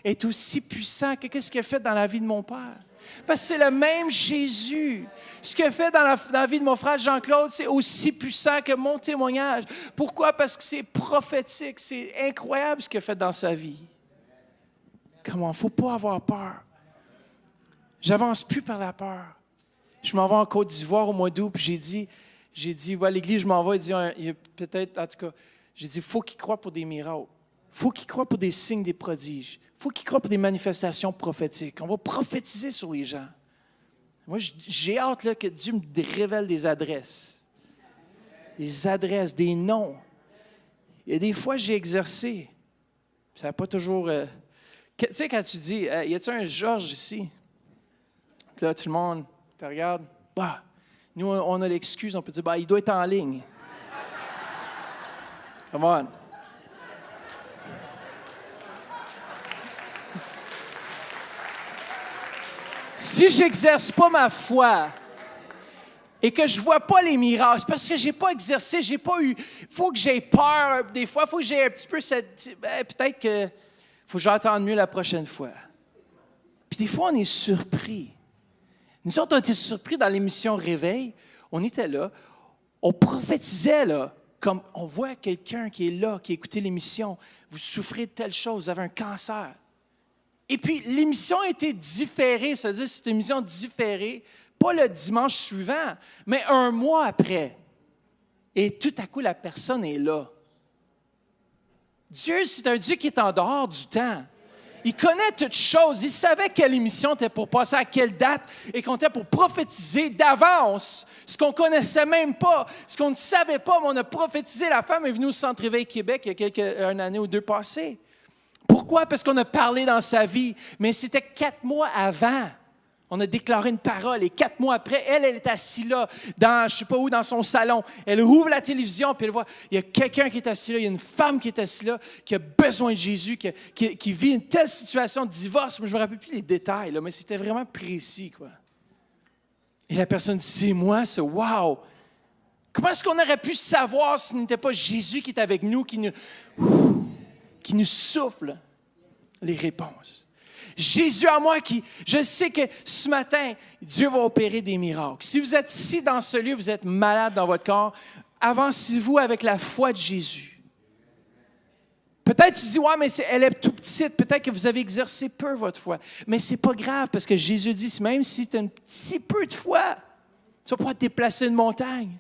est aussi puissant que ce qu'il a fait dans la vie de mon père. Parce que c'est le même Jésus. Ce qu'il a fait dans la vie de mon frère Jean-Claude, c'est aussi puissant que mon témoignage. Pourquoi? Parce que c'est prophétique. C'est incroyable ce qu'il a fait dans sa vie. Comment? Il ne faut pas avoir peur. J'avance plus par la peur. Je m'en vais en Côte d'Ivoire au mois d'août, puis j'ai dit, à l'église, je m'en vais, il y a peut-être, en tout cas, j'ai dit, il faut qu'il croie pour des miracles. Il faut qu'il croie pour des signes, des prodiges. Il faut qu'il croie pour des manifestations prophétiques. On va prophétiser sur les gens. Moi, j'ai hâte là, que Dieu me révèle des adresses. Des adresses, des noms. Il y a des fois, j'ai exercé. Ça n'a pas toujours... Tu sais, quand tu dis, y a-t-il un Georges ici? Puis là, tout le monde te regarde. Bah, nous, on a l'excuse, on peut dire, il doit être en ligne. Come on. Si je n'exerce pas ma foi et que je ne vois pas les miracles, c'est parce que je n'ai pas exercé, j'ai pas eu... Il faut que j'aie peur des fois, il faut que j'aie un petit peu cette... peut-être que faut que j'entende mieux la prochaine fois. Puis des fois, on est surpris Nous autres, on était surpris dans l'émission Réveil. On était là. On prophétisait, là, comme on voit quelqu'un qui est là, qui a écouté l'émission. Vous souffrez de telle chose, vous avez un cancer. Et puis, l'émission a été différée. Ça veut dire que c'est une émission différée, pas le dimanche suivant, mais un mois après. Et tout à coup, la personne est là. Dieu, c'est un Dieu qui est en dehors du temps. Il connaît toutes choses. Il savait quelle émission était pour passer à quelle date et qu'on était pour prophétiser d'avance ce qu'on ne connaissait même pas, ce qu'on ne savait pas, mais on a prophétisé. La femme est venue au Centre Réveil Québec il y a une année ou deux passées. Pourquoi? Parce qu'on a parlé dans sa vie, mais c'était 4 mois avant. On a déclaré une parole et 4 mois après, elle est assise là, dans, je ne sais pas où, dans son salon. Elle rouvre la télévision puis elle voit, il y a quelqu'un qui est assis là, il y a une femme qui est assise là, qui a besoin de Jésus, qui vit une telle situation de divorce. Moi, je ne me rappelle plus les détails, là, mais c'était vraiment précis, quoi. Et la personne dit, c'est moi, ça, wow! Comment est-ce qu'on aurait pu savoir si ce n'était pas Jésus qui est avec nous, qui nous souffle les réponses? Jésus à moi je sais que ce matin, Dieu va opérer des miracles. Si vous êtes ici dans ce lieu, vous êtes malade dans votre corps, avancez-vous avec la foi de Jésus. Peut-être tu dis, ouais, mais elle est tout petite, peut-être que vous avez exercé peu votre foi. Mais c'est pas grave parce que Jésus dit, même si tu as un petit peu de foi, tu vas pouvoir déplacer une montagne.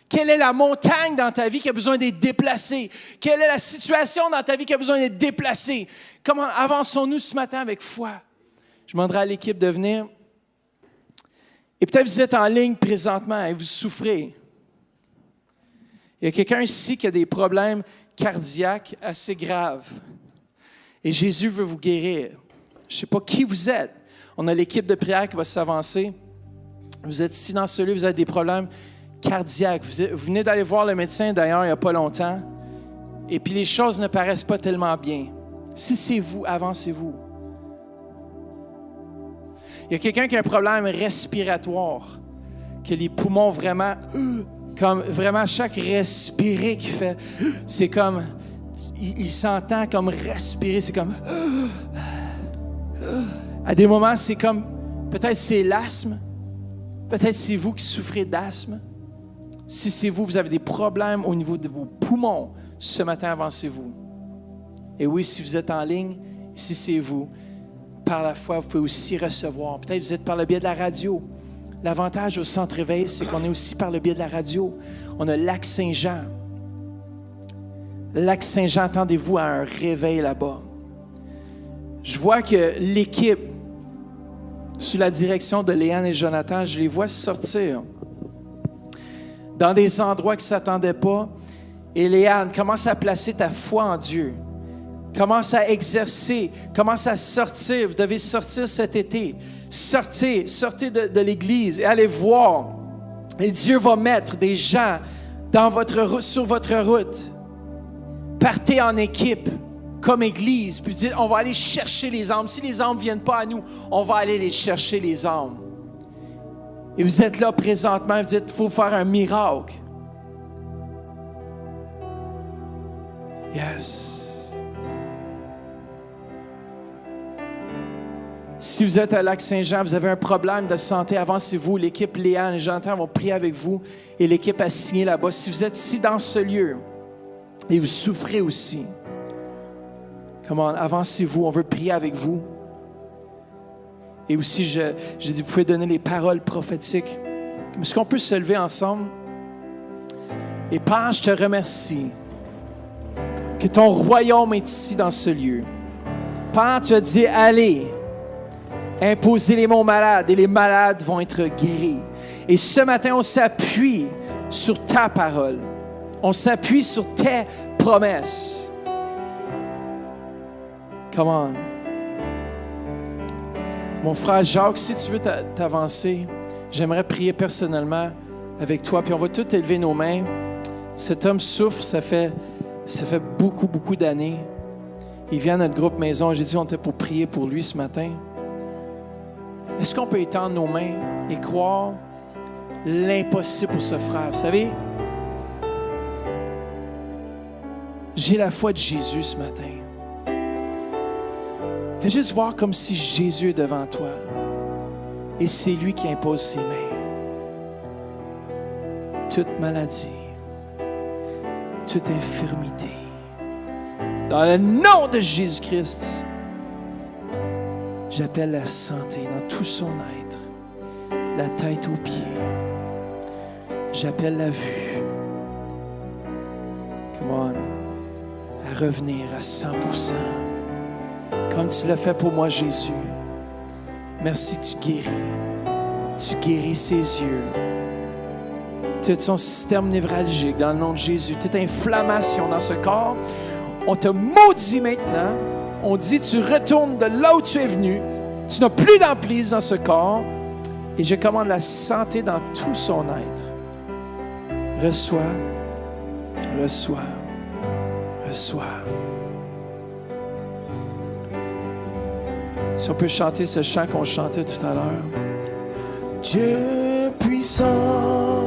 Quelle est la montagne dans ta vie qui a besoin d'être déplacée? Quelle est la situation dans ta vie qui a besoin d'être déplacée? Comment avançons-nous ce matin avec foi? Je demanderai à l'équipe de venir. Et peut-être vous êtes en ligne présentement et vous souffrez. Il y a quelqu'un ici qui a des problèmes cardiaques assez graves. Et Jésus veut vous guérir. Je ne sais pas qui vous êtes. On a l'équipe de prière qui va s'avancer. Vous êtes ici dans ce lieu, vous avez des problèmes cardiaque. Vous venez d'aller voir le médecin, d'ailleurs, il n'y a pas longtemps. Et puis, les choses ne paraissent pas tellement bien. Si c'est vous, avancez-vous. Il y a quelqu'un qui a un problème respiratoire, que les poumons vraiment, comme vraiment chaque respirer qu'il fait, c'est comme, il s'entend comme respirer, c'est comme, à des moments, c'est comme, peut-être c'est l'asthme, peut-être c'est vous qui souffrez d'asthme. Si c'est vous, vous avez des problèmes au niveau de vos poumons, ce matin, avancez-vous. Et oui, si vous êtes en ligne, si c'est vous, par la foi, vous pouvez aussi recevoir. Peut-être que vous êtes par le biais de la radio. L'avantage au Centre Réveil, c'est qu'on est aussi par le biais de la radio. On a Lac-Saint-Jean. Lac-Saint-Jean, attendez-vous à un réveil là-bas. Je vois que l'équipe, sous la direction de Léane et Jonathan, je les vois sortir dans des endroits qui ne s'attendaient pas. Et Léane, commence à placer ta foi en Dieu. Commence à exercer, commence à sortir. Vous devez sortir cet été. Sortez de l'Église et allez voir. Et Dieu va mettre des gens sur votre route. Partez en équipe, comme Église, puis dites, on va aller chercher les âmes. Si les âmes ne viennent pas à nous, on va aller les chercher, les âmes. Et vous êtes là présentement, vous dites, il faut faire un miracle. Yes. Si vous êtes à Lac-Saint-Jean, vous avez un problème de santé, avancez-vous. L'équipe Léane et Jonathan vont prier avec vous et l'équipe a signé là-bas. Si vous êtes ici dans ce lieu et vous souffrez aussi, avancez-vous, on veut prier avec vous. Et aussi, j'ai dit, vous pouvez donner les paroles prophétiques. Est-ce qu'on peut se lever ensemble? Et Père, je te remercie que ton royaume est ici dans ce lieu. Père, tu as dit, allez, imposez les mots malades et les malades vont être guéris. Et ce matin, on s'appuie sur ta parole. On s'appuie sur tes promesses. Come on. Mon frère Jacques, si tu veux t'avancer, j'aimerais prier personnellement avec toi. Puis on va tous élever nos mains. Cet homme souffre, ça fait beaucoup, beaucoup d'années. Il vient à notre groupe maison. J'ai dit, on était pour prier pour lui ce matin. Est-ce qu'on peut étendre nos mains et croire l'impossible pour ce frère? Vous savez, j'ai la foi de Jésus ce matin. Fais juste voir comme si Jésus est devant toi. Et c'est lui qui impose ses mains. Toute maladie, toute infirmité, dans le nom de Jésus-Christ, j'appelle la santé dans tout son être, la tête aux pieds. J'appelle la vue. Come on. À revenir à 100%. Comme tu l'as fait pour moi, Jésus. Merci que tu guéris. Tu guéris ses yeux. Tout son système névralgique dans le nom de Jésus. Toute inflammation dans ce corps. On te maudit maintenant. On dit tu retournes de là où tu es venu. Tu n'as plus d'emprise dans ce corps. Et je commande la santé dans tout son être. Reçois. Reçois. Reçois. Si on peut chanter ce chant qu'on chantait tout à l'heure. Dieu puissant.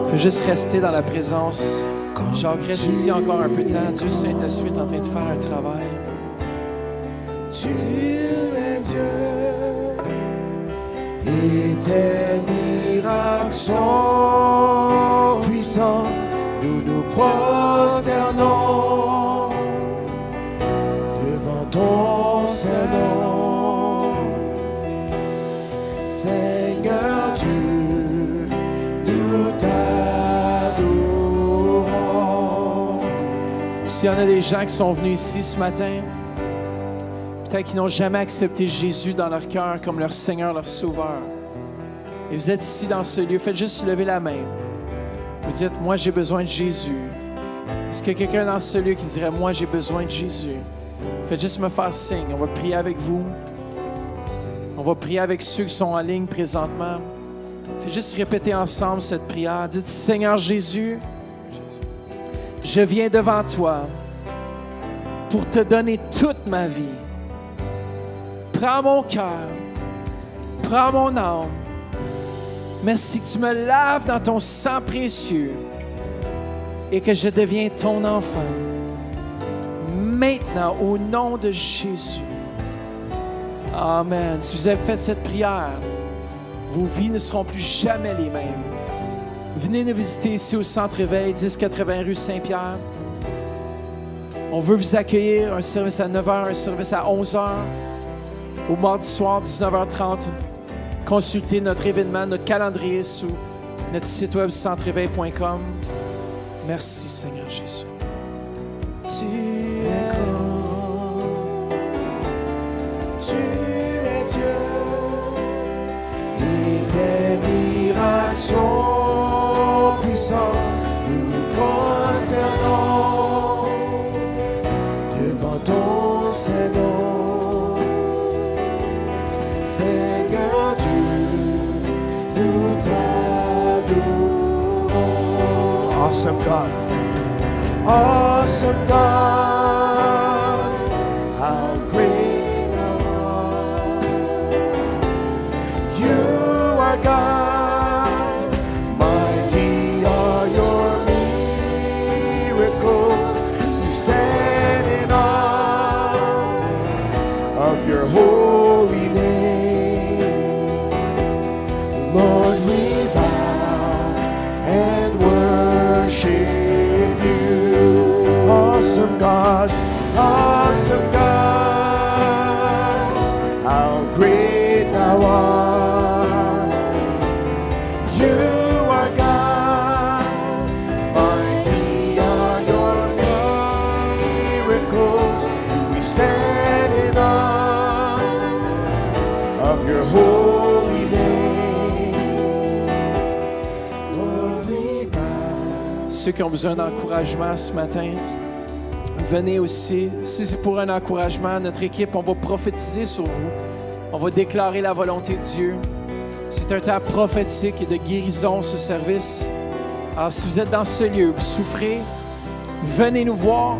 On peut juste rester dans la présence. Jacques, reste ici encore un peu de temps. Dieu Saint-Esprit est en train de faire un travail. Tu es Dieu. Et tes miracles sont puissants. Nous nous prosternons devant ton Saint-Nom. Seigneur Dieu, nous t'adorons. S'il y en a des gens qui sont venus ici ce matin, peut-être qu'ils n'ont jamais accepté Jésus dans leur cœur comme leur Seigneur, leur Sauveur. Et vous êtes ici dans ce lieu, faites juste lever la main. Vous dites, moi j'ai besoin de Jésus. Est-ce qu'il y a quelqu'un dans ce lieu qui dirait, moi j'ai besoin de Jésus? Faites juste me faire signe, on va prier avec vous. On va prier avec ceux qui sont en ligne présentement. Faites juste répéter ensemble cette prière. Dites, Seigneur Jésus, je viens devant toi pour te donner toute ma vie. Prends mon cœur, prends mon âme. Merci que tu me laves dans ton sang précieux et que je deviens ton enfant. Maintenant, au nom de Jésus. Amen. Si vous avez fait cette prière, vos vies ne seront plus jamais les mêmes. Venez nous visiter ici au Centre Éveil, 1080 rue Saint-Pierre. On veut vous accueillir, un service à 9h, un service à 11h. Au mardi soir, 19h30. Consultez notre événement, notre calendrier sur notre site web centreéveil.com. Merci Seigneur Jésus. Tu es grand, tu es Dieu, et tes miracles sont puissants. Nous nous prosternons devant ton Saint-Nom. Seigneur Dieu, nous t'adorons. Awesome God. Awesome God, how great thou art. You are God, mighty are your miracles. We stand in awe of your holy name. Lord, we bow and worship you. Awesome God, awesome God, how great thou art. You are God, mighty are your miracles. We stand in awe of your holy name. Lord, we bow. Ceux qui ont besoin d'encouragement ce matin, venez aussi. Si c'est pour un encouragement, notre équipe, on va prophétiser sur vous. On va déclarer la volonté de Dieu. C'est un temps prophétique et de guérison, ce service. Alors, si vous êtes dans ce lieu, vous souffrez, venez nous voir.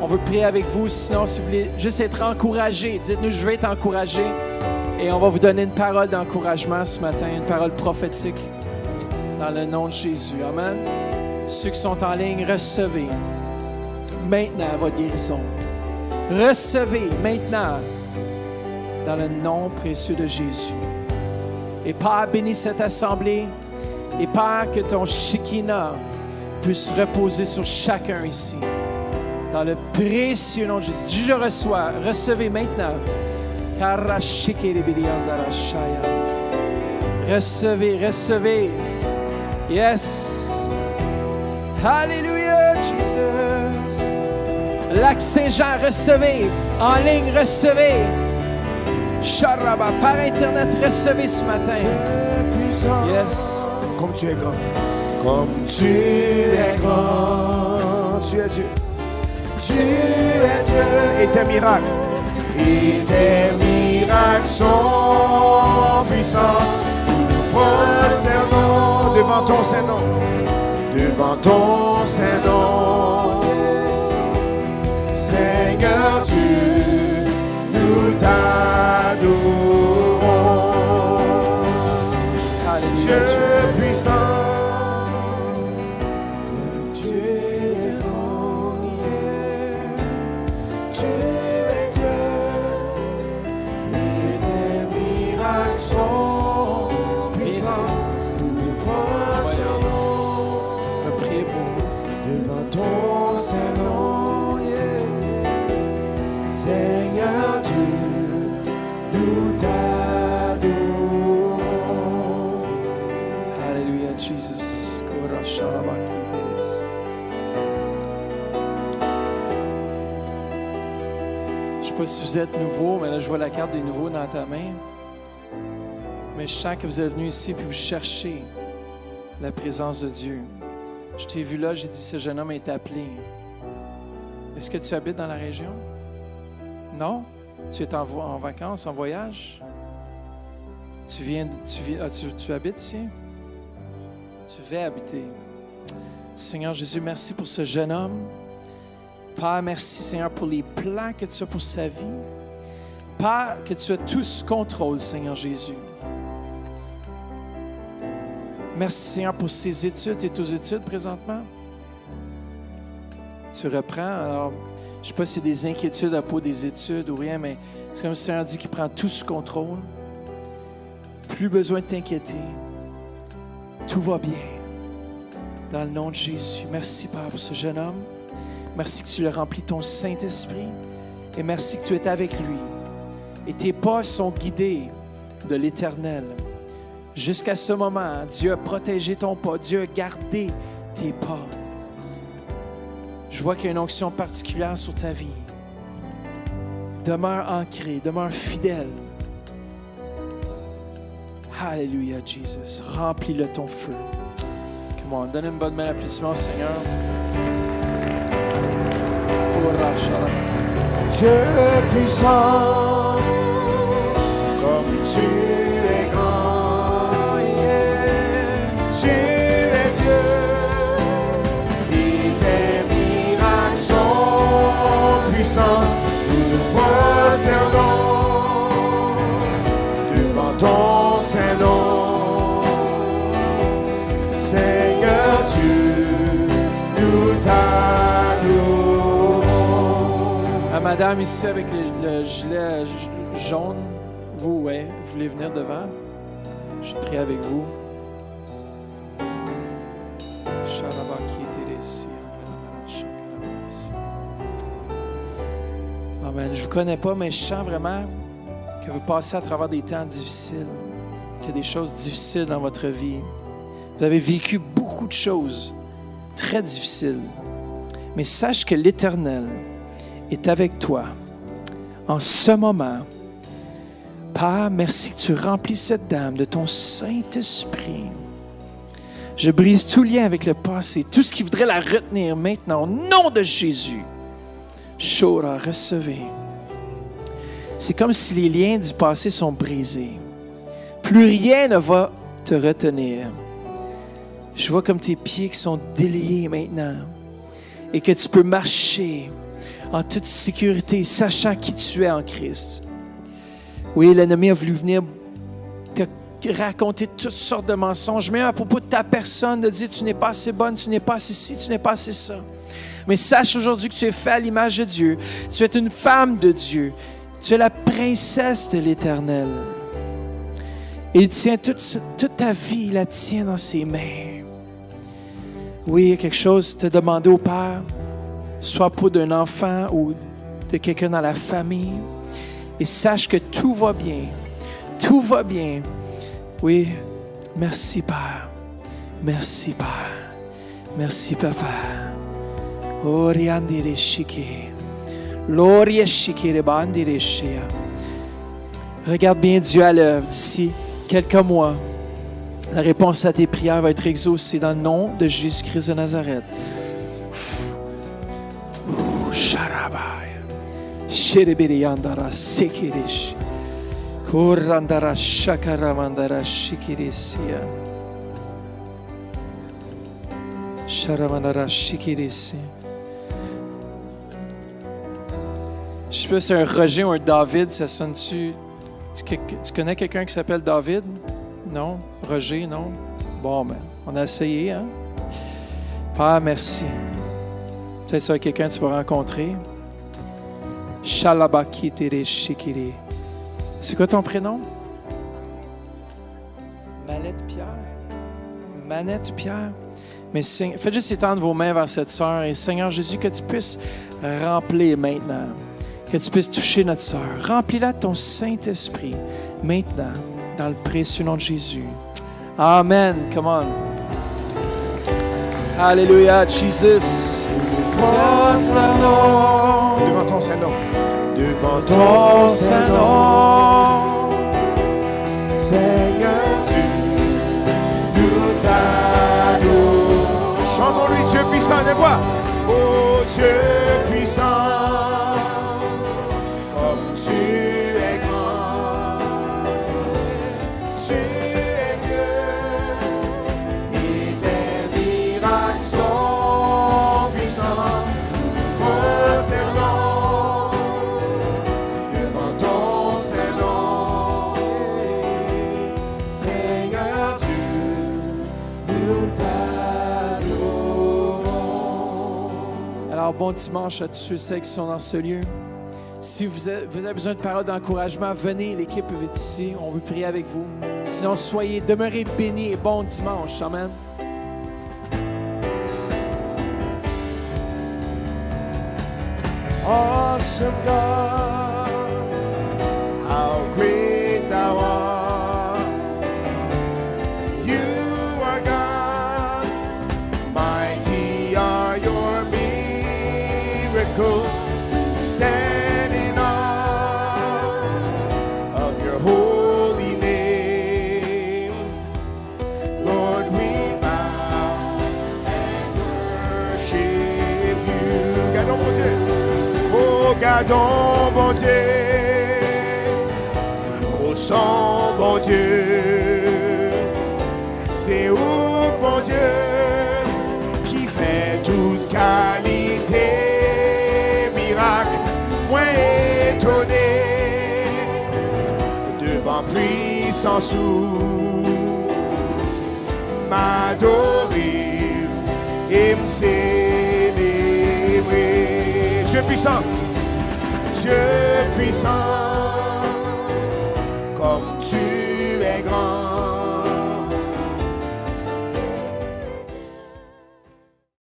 On veut prier avec vous. Sinon, si vous voulez juste être encouragé, dites-nous, je veux être encouragé. Et on va vous donner une parole d'encouragement ce matin, une parole prophétique dans le nom de Jésus. Amen. Ceux qui sont en ligne, recevez maintenant votre guérison. Recevez maintenant dans le nom précieux de Jésus. Et Père, bénis cette assemblée. Et Père, que ton Shekinah puisse reposer sur chacun ici. Dans le précieux nom de Jésus. Je reçois. Recevez maintenant. Recevez, recevez. Yes. Alléluia, Jesus. Lac Saint-Jean, recevez. En ligne, recevez. Sharaba, par Internet, recevez ce matin. Yes. Comme tu es grand. Comme tu es grand. Tu es Dieu. Tu es Dieu. Et tes miracles. Et tes miracles sont puissants. Nous nous prosternons devant ton Saint-Nom. Devant ton Saint-Nom. Seigneur Dieu, nous t'adorons. Dieu puissant. Tu es grand. Tu es Dieu. Et tes miracles sont puissants. Nous nous prosternons devant ton Saint-Nom. Seigneur Dieu, nous t'adorons. Alléluia, Jesus. Je ne sais pas si vous êtes nouveau, mais là, je vois la carte des nouveaux dans ta main. Mais je sens que vous êtes venu ici puis vous cherchez la présence de Dieu. Je t'ai vu là, j'ai dit, ce jeune homme est appelé. Est-ce que tu habites dans la région? Non? Tu es en vacances, en voyage? Tu habites ici? Tu vas habiter. Seigneur Jésus, merci pour ce jeune homme. Père, merci Seigneur pour les plans que tu as pour sa vie. Père, que tu as tout sous contrôle, Seigneur Jésus. Merci Seigneur pour ses études et tes études présentement. Tu reprends, alors je ne sais pas si c'est des inquiétudes à propos des études ou rien, mais c'est comme le Seigneur dit qu'il prend tout sous contrôle. Plus besoin de t'inquiéter. Tout va bien. Dans le nom de Jésus. Merci, Père, pour ce jeune homme. Merci que tu le remplis ton Saint-Esprit. Et merci que tu es avec lui. Et tes pas sont guidés de l'Éternel. Jusqu'à ce moment, Dieu a protégé ton pas. Dieu a gardé tes pas. Je vois qu'il y a une onction particulière sur ta vie. Demeure ancré, demeure fidèle. Alléluia, Jesus. Remplis-le ton feu. Come on, donne une bonne main d'applaudissement au Seigneur. Dieu puissant, comme tu es grand. Tu es Dieu. Et tes miracles sont puissants. Nous nous prosternons devant ton Saint-Nom. Seigneur Dieu, nous t'adorons. À madame ici avec le gilet jaune, vous voulez venir devant? Je prie avec vous. Amen. Je ne vous connais pas, mais je sens vraiment que vous passez à travers des temps difficiles, qu'il y a des choses difficiles dans votre vie. Vous avez vécu beaucoup de choses très difficiles. Mais sache que l'Éternel est avec toi en ce moment. Père, merci que tu remplis cette dame de ton Saint-Esprit. Je brise tout lien avec le passé, tout ce qui voudrait la retenir maintenant, au nom de Jésus. Shora, recevez. C'est comme si les liens du passé sont brisés. Plus rien ne va te retenir. Je vois comme tes pieds qui sont déliés maintenant et que tu peux marcher en toute sécurité, sachant qui tu es en Christ. Oui, l'ennemi a voulu venir te raconter toutes sortes de mensonges, même à propos de ta personne, de dire tu n'es pas assez bonne, tu n'es pas assez ci, tu n'es pas assez ça. Mais sache aujourd'hui que tu es fait à l'image de Dieu. Tu es une femme de Dieu. Tu es la princesse de l'Éternel. Et il tient toute ta vie, il la tient dans ses mains. Oui, il y a quelque chose de demander au Père, soit pour d'un enfant ou de quelqu'un dans la famille. Et sache que tout va bien. Tout va bien. Oui, merci Père. Merci Père. Merci Papa. Oriandire shike. Loria shike bandire shia. Regarde bien Dieu à l'œuvre d'ici quelques mois. La réponse à tes prières va être exaucée dans le nom de Jésus-Christ de Nazareth. Sharabaya. Shereberiandara sekirish. Korandara shakaramandara shikirisia. Sharamandara shikirisi. Je sais pas si c'est un Roger ou un David, ça sonne-tu? Tu connais quelqu'un qui s'appelle David? Non? Roger, non? Bon, ben, on a essayé, hein? Père, merci. Peut-être ça quelqu'un que tu vas rencontrer. Shalabaki tere shikiri. C'est quoi ton prénom? Manette Pierre. Manette Pierre. Mais faites juste étendre vos mains vers cette sœur et Seigneur Jésus, que tu puisses remplir maintenant. Que tu puisses toucher notre sœur. Remplis-la de ton Saint-Esprit maintenant, dans le précieux nom de Jésus. Amen. Come on. Alléluia, Jesus. Devant ton Saint-Nom. Devant Ton Saint-Nom. Seigneur Dieu, nous t'adorons. Chantons-lui, Dieu puissant, des voix. Oh Dieu puissant, comme tu es grand. Tu es Dieu, et tes miracles sont puissants. Prosternons devant ton Saint-Nom. Seigneur Dieu, nous t'adorons. Alors, bon dimanche à tous ceux qui sont dans ce lieu. Si vous avez besoin de paroles d'encouragement, venez, l'équipe est ici. On veut prier avec vous. Sinon, demeurez bénis et bon dimanche. Amen. Awesome God, how great thou art. You are God, mighty are your miracles. Stand in awe of your holy name. Lord, we bow and worship you. Gardons mon Dieu. Oh, gardons bon Dieu. Au sang bon Dieu. C'est où bon Dieu qui fait toute qualité. Miracle, moins étonné devant puissance ou m'adorer et me célébrer. Dieu puissant, Dieu puissant, comme tu es grand.